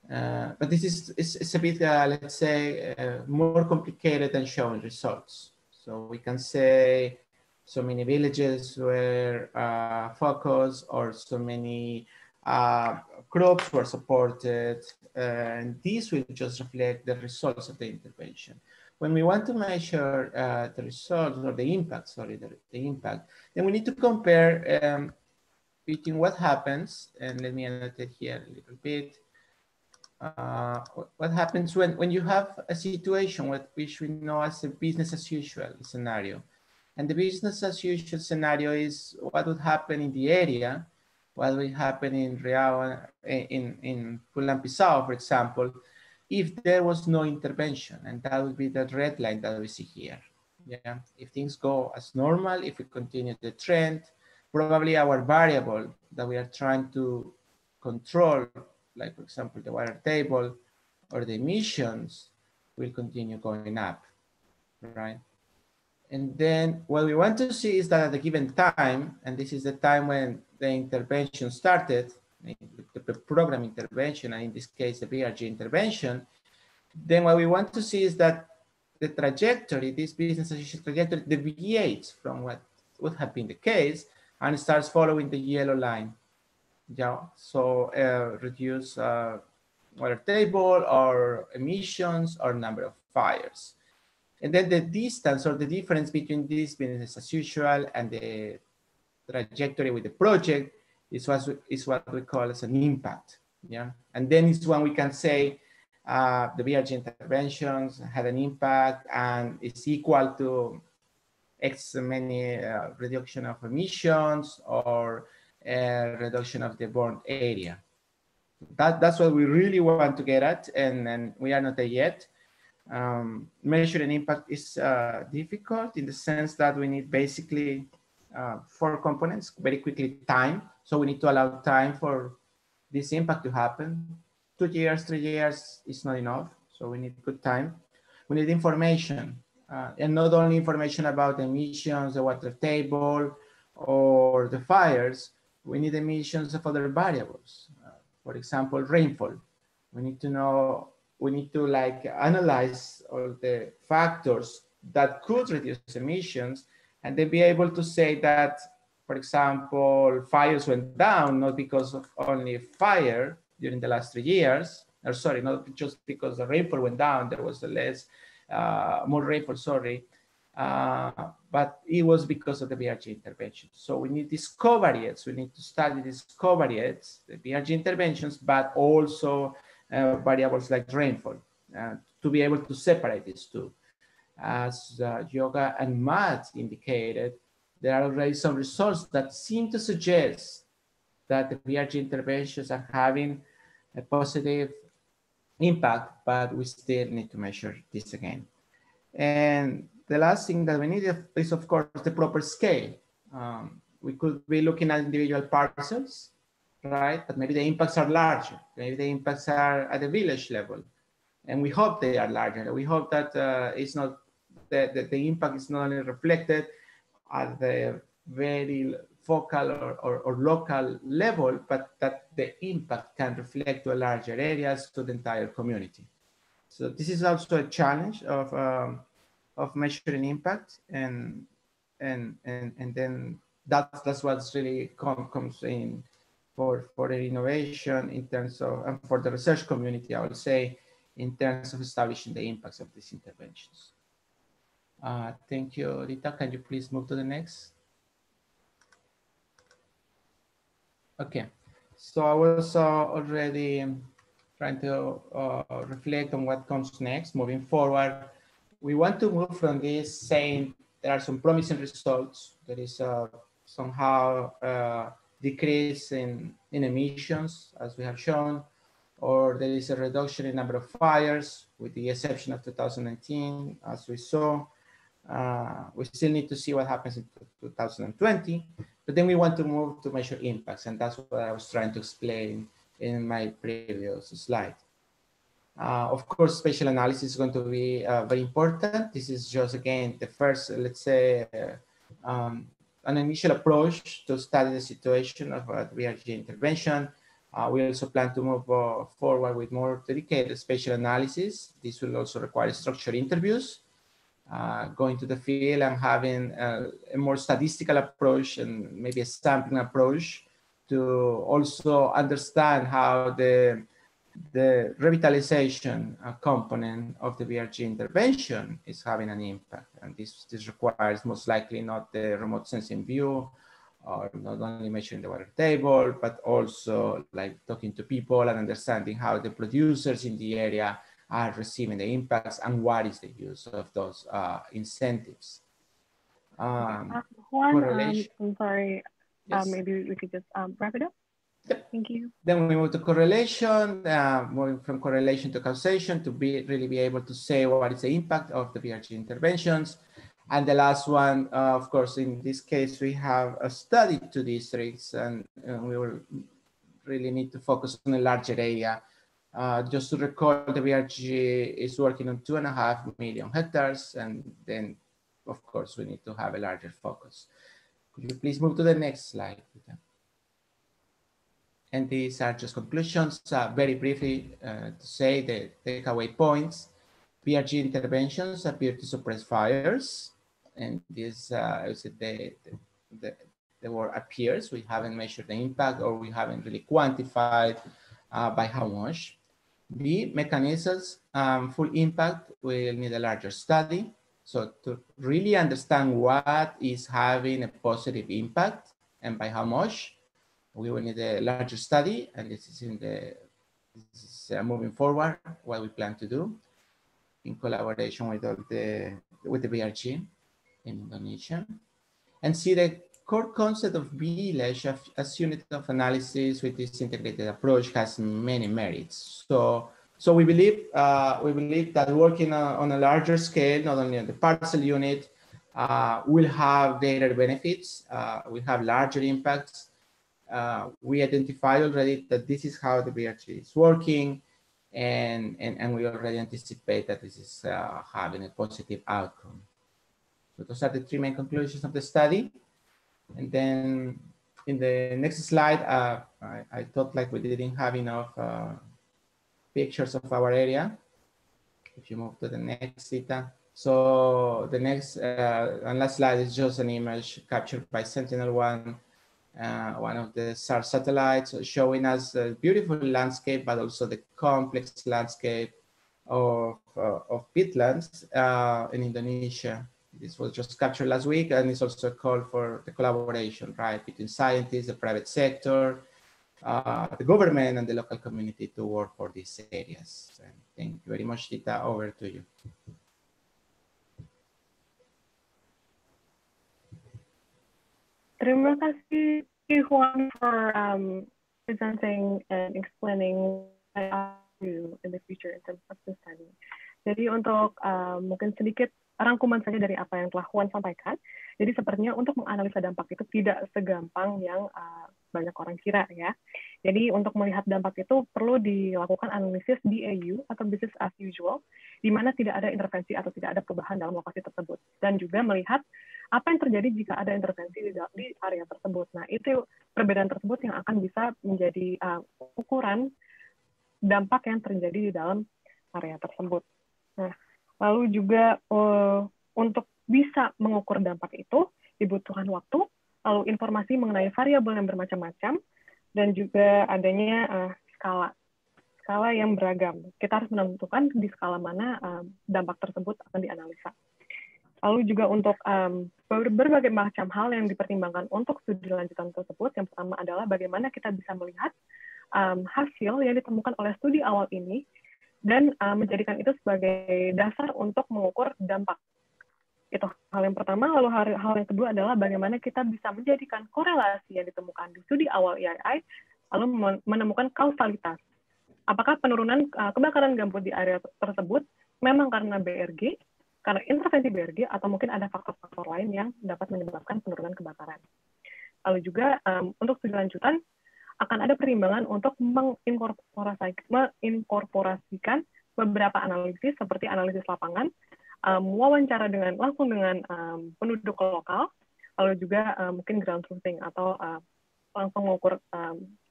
But this is it's a bit, let's say, more complicated than showing results. So we can say so many villages were focused, or so many crops were supported, and these will just reflect the results of the intervention. When we want to measure the results or the impact, sorry, the impact, then we need to compare between what happens, and let me annotate here a little bit. What happens when you have a situation which we know as a business as usual scenario. And the business as usual scenario is what would happen in the area, what would happen in Real, in Pulang Pisau, for example, if there was no intervention. And that would be the red line that we see here. Yeah, if things go as normal, if we continue the trend, probably our variable that we are trying to control, like for example, the water table or the emissions, will continue going up, right? And then what we want to see is that at a given time, and this is the time when the intervention started, the program intervention, and in this case, the BRG intervention, then what we want to see is that the trajectory, this business as usual trajectory, deviates from what would have been the case and starts following the yellow line. Yeah, so reduce water table or emissions or number of fires. And then the distance or the difference between this business as usual and the trajectory with the project is what we call as an impact. Yeah, and then it's when we can say the BRG interventions had an impact and it's equal to X many reduction of emissions or reduction of the burned area. That's what we really want to get at, and we are not there yet. Measuring impact is difficult in the sense that we need basically 4 components, very quickly time. So we need to allow time for this impact to happen. 2 years, 3 years is not enough. So we need good time. We need information, and not only information about the emissions, the water table, or the fires. We need emissions of other variables. For example, rainfall. We need to know, we need to like analyze all the factors that could reduce emissions, and then be able to say that, for example, fires went down not because of only fire during the last 3 years, or sorry, not just because the rainfall went down, there was more rainfall, sorry, but it was because of the BRG intervention. So we need discoveries, we need to study discoveries, the BRG interventions, but also variables like rainfall, to be able to separate these two. As Yoga and Matt indicated, there are already some results that seem to suggest that the BRG interventions are having a positive impact, but we still need to measure this again. And the last thing that we need is, of course, the proper scale. We could be looking at individual parcels, right? But maybe the impacts are larger. Maybe the impacts are at the village level. And we hope they are larger. We hope that it's not that the impact is not only reflected at the very focal or local level, but that the impact can reflect to a larger areas, to the entire community. So this is also a challenge of measuring impact, and then that's what's really comes in for the innovation in terms of, and for the research community, I would say, in terms of establishing the impacts of these interventions. Thank you, Rita. Can you please move to the next? Okay, so I was already trying to reflect on what comes next. Moving forward, we want to move from this saying there are some promising results. There is somehow decrease in emissions, as we have shown, or there is a reduction in number of fires, with the exception of 2019, as we saw. We still need to see what happens in 2020, but then we want to move to measure impacts, and that's what I was trying to explain in my previous slide. Of course, spatial analysis is going to be very important. This is just, again, the first, let's say, an initial approach to study the situation of BRG intervention. We also plan to move forward with more dedicated spatial analysis. This will also require structured interviews, going to the field and having a more statistical approach and maybe a sampling approach to also understand how the revitalization component of the BRG intervention is having an impact. And this requires most likely not the remote sensing view, or not only measuring the water table, but also like talking to people and understanding how the producers in the area are receiving the impacts and what is the use of those incentives. Juan, I'm sorry, yes. maybe we could just wrap it up. Yep. Thank you. Then we move to correlation, moving from correlation to causation to really be able to say what is the impact of the BRG interventions. And the last one, of course, in this case, we have a study to districts, and we will really need to focus on a larger area. Just to recall, the BRG is working on 2.5 million hectares, and then, of course, we need to have a larger focus. Could you please move to the next slide, Peter? And these are just conclusions. Very briefly to say the takeaway points. BRG interventions appear to suppress fires, and this is the word appears. We haven't measured the impact, or we haven't really quantified by how much. The mechanisms, full impact, will need a larger study. So to really understand what is having a positive impact and by how much, we will need a larger study, and this is moving forward what we plan to do in collaboration with the BRG in Indonesia, and see the core concept of village as unit of analysis with this integrated approach has many merits. So we believe that working on a larger scale, not only on the parcel unit, will have greater benefits, will have larger impacts. We identified already that this is how the BRG is working, and we already anticipate that this is having a positive outcome. So those are the 3 main conclusions of the study. And then in the next slide, I thought like we didn't have enough pictures of our area. If you move to the next, Rita. So the next and last slide is just an image captured by Sentinel-1, one of the SAR satellites, showing us a beautiful landscape, but also the complex landscape of peatlands in Indonesia. This was just captured last week, and it's also a call for the collaboration, right, between scientists, the private sector, the government, and the local community to work for these areas. And thank you very much, Tita. Over to you. Terima kasih, Juan, for presenting and explaining what I do in the future in terms of the study. Jadi untuk mungkin sedikit rangkuman saja dari apa yang telah Juan sampaikan. Jadi sepertinya untuk menganalisa dampak itu tidak segampang yang banyak orang kira ya. Jadi untuk melihat dampak itu perlu dilakukan analisis BAU atau business as usual, di mana tidak ada intervensi atau tidak ada perubahan dalam lokasi tersebut. Dan juga melihat apa yang terjadi jika ada intervensi di area tersebut. Nah, itu perbedaan tersebut yang akan bisa menjadi ukuran dampak yang terjadi di dalam area tersebut. Nah, lalu juga untuk bisa mengukur dampak itu dibutuhkan waktu, lalu informasi mengenai variabel yang bermacam-macam, dan juga adanya skala yang beragam. Kita harus menentukan di skala mana dampak tersebut akan dianalisa. Lalu juga untuk berbagai macam hal yang dipertimbangkan untuk studi lanjutan tersebut, yang pertama adalah bagaimana kita bisa melihat hasil yang ditemukan oleh studi awal ini, dan menjadikan itu sebagai dasar untuk mengukur dampak. Itu hal yang pertama. Lalu hal yang kedua adalah bagaimana kita bisa menjadikan korelasi yang ditemukan di studi awal EII, lalu menemukan kausalitas. Apakah penurunan kebakaran gambut di area tersebut memang karena BRG, karena intervensi BRG, atau mungkin ada faktor-faktor lain yang dapat menyebabkan penurunan kebakaran. Lalu juga untuk studi lanjutan, akan ada pertimbangan untuk menginkorporasikan beberapa analisis seperti analisis lapangan, wawancara langsung dengan penduduk lokal, lalu juga mungkin ground truthing atau langsung mengukur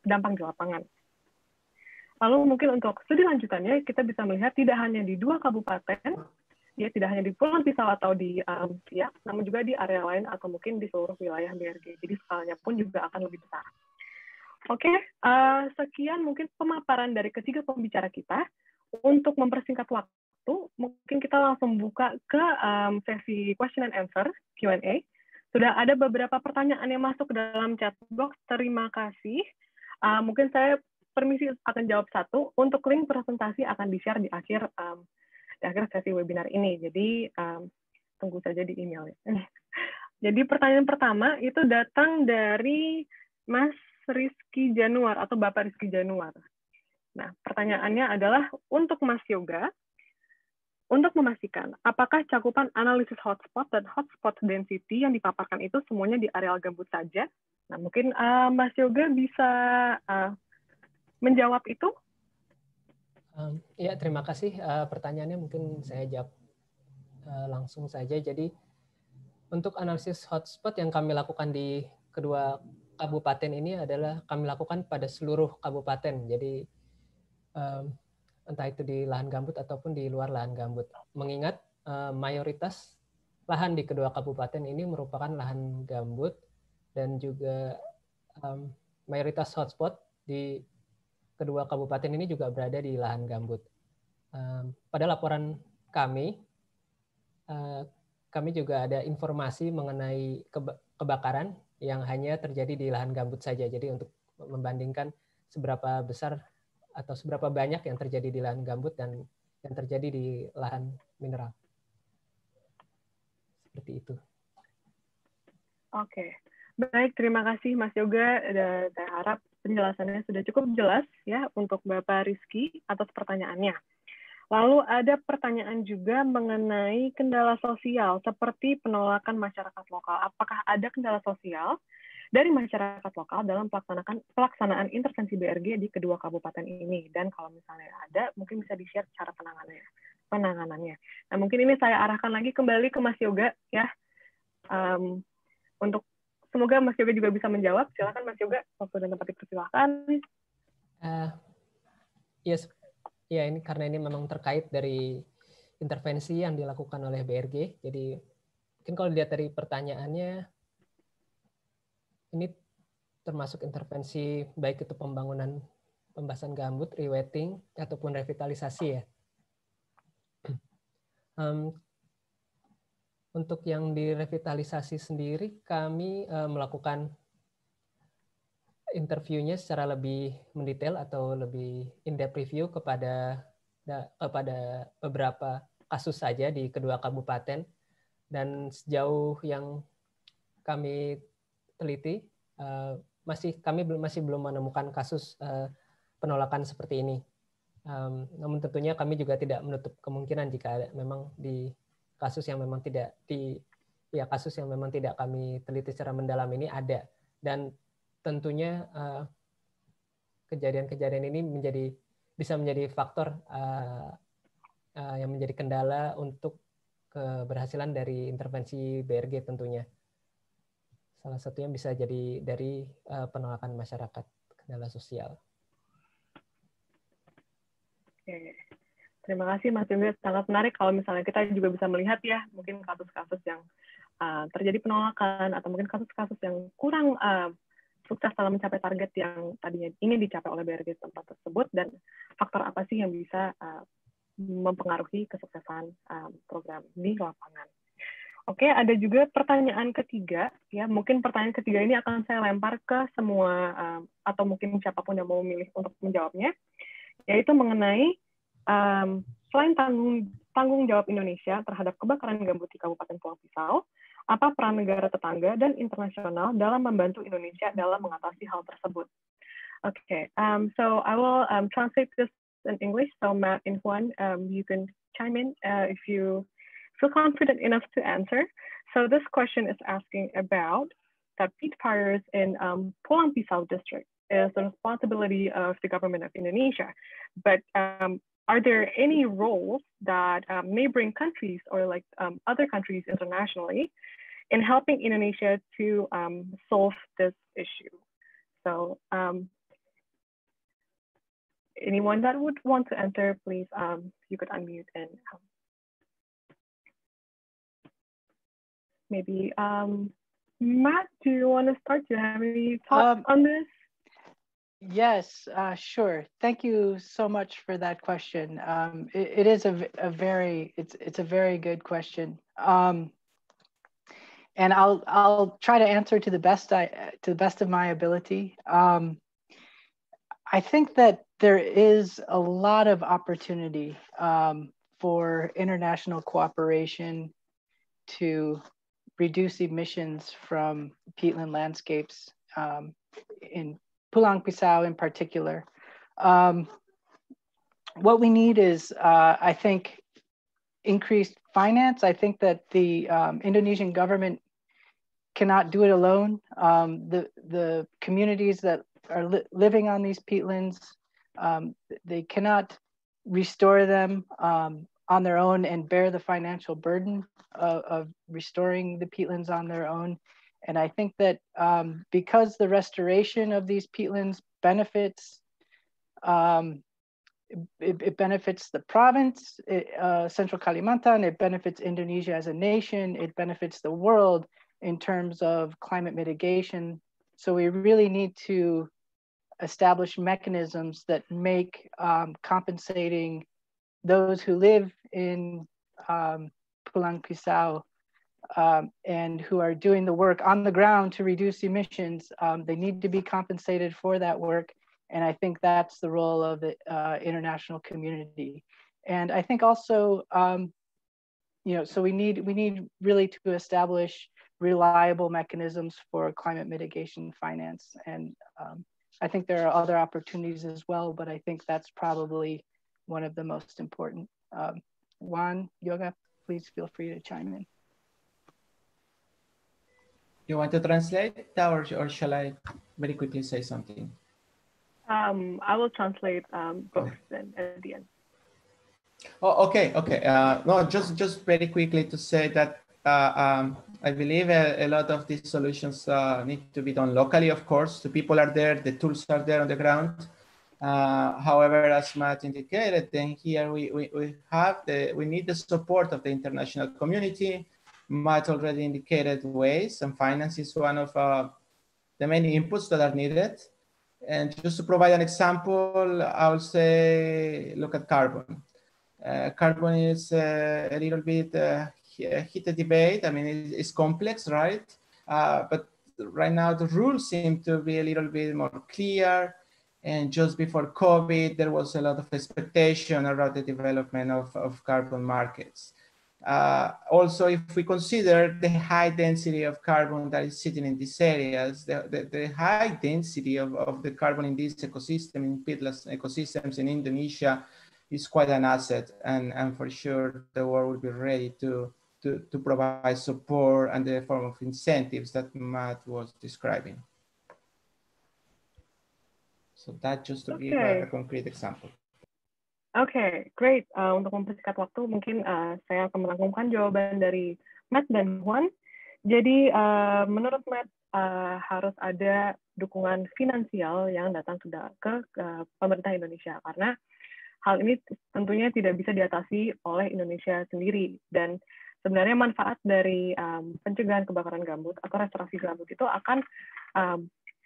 dampak di lapangan. Lalu mungkin untuk studi lanjutannya kita bisa melihat tidak hanya di 2 kabupaten, ya tidak hanya di Pulau Pisau atau di Siak, namun juga di area lain atau mungkin di seluruh wilayah BRG. Jadi skalanya pun juga akan lebih besar. Oke, sekian mungkin pemaparan dari ketiga pembicara kita. Untuk mempersingkat waktu, mungkin kita langsung buka ke sesi question and answer, Q&A. Sudah ada beberapa pertanyaan yang masuk ke dalam chat box. Terima kasih. Mungkin saya permisi akan jawab satu. Untuk link presentasi akan di-share di akhir sesi webinar ini. Jadi tunggu saja di email. Jadi pertanyaan pertama itu datang dari Mas Rizky Januar atau Bapak Rizky Januar. Nah, pertanyaannya adalah untuk Mas Yoga, untuk memastikan apakah cakupan analisis hotspot dan hotspot density yang dipaparkan itu semuanya di areal gambut saja? Nah, mungkin Mas Yoga bisa menjawab itu. Ya, terima kasih. Pertanyaannya mungkin saya jawab langsung saja. Jadi, untuk analisis hotspot yang kami lakukan di kedua kabupaten ini adalah kami lakukan pada seluruh kabupaten. Jadi, entah itu di lahan gambut ataupun di luar lahan gambut. Mengingat mayoritas lahan di kedua kabupaten ini merupakan lahan gambut dan juga mayoritas hotspot di kedua kabupaten ini juga berada di lahan gambut. Pada laporan kami juga ada informasi mengenai kebakaran yang hanya terjadi di lahan gambut saja. Jadi untuk membandingkan seberapa besar atau seberapa banyak yang terjadi di lahan gambut dan yang terjadi di lahan mineral. Seperti itu. Oke, baik, terima kasih Mas Yoga. Saya harap penjelasannya sudah cukup jelas ya untuk Bapak Rizky atas pertanyaannya. Lalu ada pertanyaan juga mengenai kendala sosial seperti penolakan masyarakat lokal. Apakah ada kendala sosial dari masyarakat lokal dalam pelaksanaan intervensi BRG di kedua kabupaten ini? Dan kalau misalnya ada, mungkin bisa di-share cara penanganannya. Nah, mungkin ini saya arahkan lagi kembali ke Mas Yoga ya. Untuk semoga Mas Yoga juga bisa menjawab. Silakan Mas Yoga, waktu dan tempat dipersilakan. Yes. Ya, ini karena ini memang terkait dari intervensi yang dilakukan oleh BRG. Jadi mungkin kalau dilihat dari pertanyaannya, ini termasuk intervensi baik itu pembahasan gambut, rewetting, ataupun revitalisasi ya. Untuk yang direvitalisasi sendiri, kami melakukan interviewnya secara lebih mendetail atau lebih in-depth review kepada beberapa kasus saja di kedua kabupaten. Dan sejauh yang kami teliti, kami masih belum menemukan kasus penolakan seperti ini. Namun tentunya kami juga tidak menutup kemungkinan jika memang di kasus yang memang tidak kami teliti secara mendalam ini ada. Dan tentunya kejadian-kejadian ini bisa menjadi faktor yang menjadi kendala untuk keberhasilan dari intervensi BRG tentunya. Salah satunya bisa jadi dari penolakan masyarakat, kendala sosial. Oke. Terima kasih Mas Jumit. Sangat menarik kalau misalnya kita juga bisa melihat ya, mungkin kasus-kasus yang terjadi penolakan atau mungkin kasus-kasus yang kurang sukses dalam mencapai target yang tadinya ingin dicapai oleh BRG tempat tersebut, dan faktor apa sih yang bisa mempengaruhi kesuksesan program di lapangan. Oke, ada juga pertanyaan ketiga, ya mungkin pertanyaan ketiga ini akan saya lempar ke semua atau mungkin siapapun yang mau memilih untuk menjawabnya, yaitu mengenai selain tanggung jawab Indonesia terhadap kebakaran gambut di Kabupaten Pulang Pisau, apa peran negara tetangga dan internasional dalam membantu Indonesia dalam mengatasi hal tersebut? Okay, so I will translate this in English. So Matt and Juan, you can chime in if you feel confident enough to answer. So this question is asking about that peat fires in Pulang Pisau district is the responsibility of the government of Indonesia. But are there any roles that neighboring countries or like other countries internationally in helping Indonesia to solve this issue? So anyone that would want to enter, please, you could unmute and maybe Matt, do you want to start? Do you have any thoughts on this? Yes, sure. Thank you so much for that question. It is a very good question. And I'll try to answer to the best of my ability. I think that there is a lot of opportunity for international cooperation to reduce emissions from peatland landscapes in Pulang Pisau in particular. What we need is, I think, increased finance. I think that the Indonesian government cannot do it alone. The communities that are living on these peatlands, they cannot restore them on their own and bear the financial burden of restoring the peatlands on their own. And I think that because the restoration of these peatlands benefits, it benefits the province, Central Kalimantan, it benefits Indonesia as a nation, it benefits the world in terms of climate mitigation. So we really need to establish mechanisms that make compensating those who live in Pulang Pisau and who are doing the work on the ground to reduce emissions. They need to be compensated for that work. And I think that's the role of the international community. And I think also, so we need really to establish reliable mechanisms for climate mitigation finance. And I think there are other opportunities as well, but I think that's probably one of the most important. Juan, Yoga, please feel free to chime in. You want to translate, or shall I very quickly say something? I will translate both then at the end. Oh, okay. No, just very quickly to say that I believe a lot of these solutions need to be done locally, of course. The people are there, the tools are there on the ground. However, as Matt indicated, then here we need the support of the international community. Matt already indicated ways, and finance is one of the many inputs that are needed. And just to provide an example, I would say, look at carbon. Carbon is a little bit heated debate. I mean, it's complex, right? But right now the rules seem to be a little bit more clear. And just before COVID, there was a lot of expectation around the development of carbon markets. Also, if we consider the high density of carbon that is sitting in these areas, the high density of the carbon in this ecosystem, in peatland ecosystems in Indonesia, is quite an asset, and for sure the world will be ready to provide support and the form of incentives that Matt was describing. So that just to give a concrete example. Oke, great. Untuk mempersingkat waktu, mungkin saya akan merangkumkan jawaban dari Matt dan Juan. Jadi, menurut Matt, harus ada dukungan finansial yang datang ke pemerintah Indonesia, karena hal ini tentunya tidak bisa diatasi oleh Indonesia sendiri. Dan sebenarnya manfaat dari pencegahan kebakaran gambut atau restorasi gambut itu akan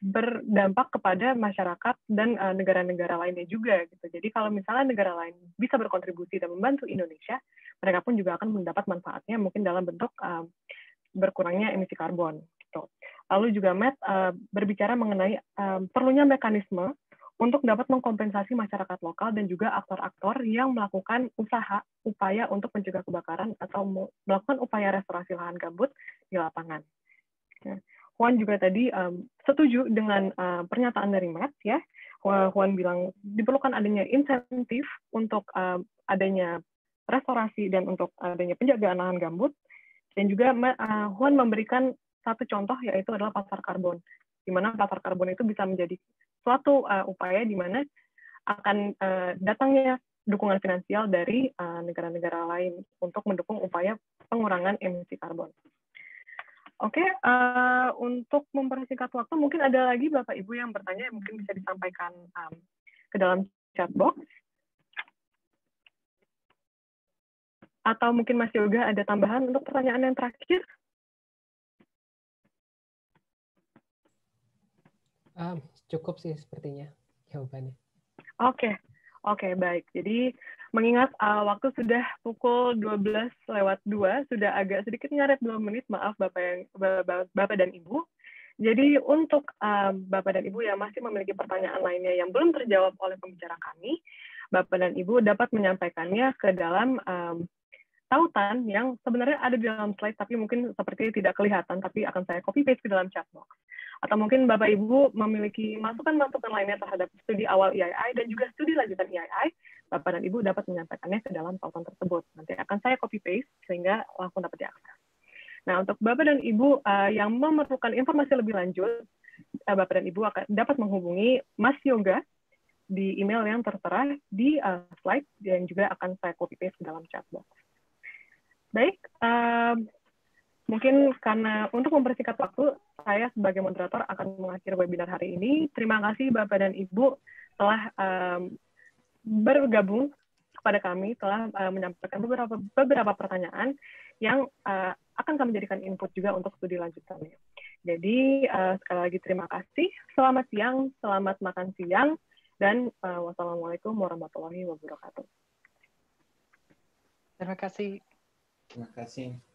berdampak kepada masyarakat dan negara-negara lainnya juga gitu. Jadi kalau misalnya negara lain bisa berkontribusi dan membantu Indonesia, mereka pun juga akan mendapat manfaatnya mungkin dalam bentuk berkurangnya emisi karbon gitu. Lalu juga Matt berbicara mengenai perlunya mekanisme untuk dapat mengkompensasi masyarakat lokal dan juga aktor-aktor yang melakukan upaya untuk mencegah kebakaran atau melakukan upaya restorasi lahan gambut di lapangan. Juan juga tadi setuju dengan pernyataan dari Matt ya. Juan bilang diperlukan adanya insentif untuk adanya restorasi dan untuk adanya penjagaan lahan gambut. Dan juga Juan memberikan satu contoh yaitu adalah pasar karbon, di mana pasar karbon itu bisa menjadi suatu upaya di mana akan datangnya dukungan finansial dari negara-negara lain untuk mendukung upaya pengurangan emisi karbon. Oke, untuk mempersingkat waktu, mungkin ada lagi Bapak Ibu yang bertanya yang mungkin bisa disampaikan ke dalam chat box. Atau mungkin Mas Yoga ada tambahan untuk pertanyaan yang terakhir? Cukup sih sepertinya jawabannya. Oke, baik. Jadi mengingat waktu sudah pukul 12:02, sudah agak sedikit ngaret 2 menit, maaf Bapak dan Ibu. Jadi untuk Bapak dan Ibu yang masih memiliki pertanyaan lainnya yang belum terjawab oleh pembicara kami, Bapak dan Ibu dapat menyampaikannya ke dalam tautan yang sebenarnya ada di dalam slide, tapi mungkin seperti tidak kelihatan, tapi akan saya copy-paste ke dalam chat box. Atau mungkin Bapak Ibu memiliki masukan-masukan lainnya terhadap studi awal IAI dan juga studi lanjutan IAI, Bapak dan Ibu dapat menyampaikannya ke dalam tautan tersebut. Nanti akan saya copy-paste sehingga langsung dapat diakses. Nah, untuk Bapak dan Ibu yang memerlukan informasi lebih lanjut, Bapak dan Ibu akan dapat menghubungi Mas Yoga di email yang tertera di slide dan juga akan saya copy-paste ke dalam chat box. Baik, mungkin karena untuk mempersingkat waktu, saya sebagai moderator akan mengakhiri webinar hari ini. Terima kasih Bapak dan Ibu telah bergabung kepada kami, telah menyampaikan beberapa pertanyaan yang akan kami jadikan input juga untuk studi lanjutannya. Jadi sekali lagi terima kasih, selamat siang, selamat makan siang, dan wassalamualaikum warahmatullahi wabarakatuh. Terima kasih. Terima kasih.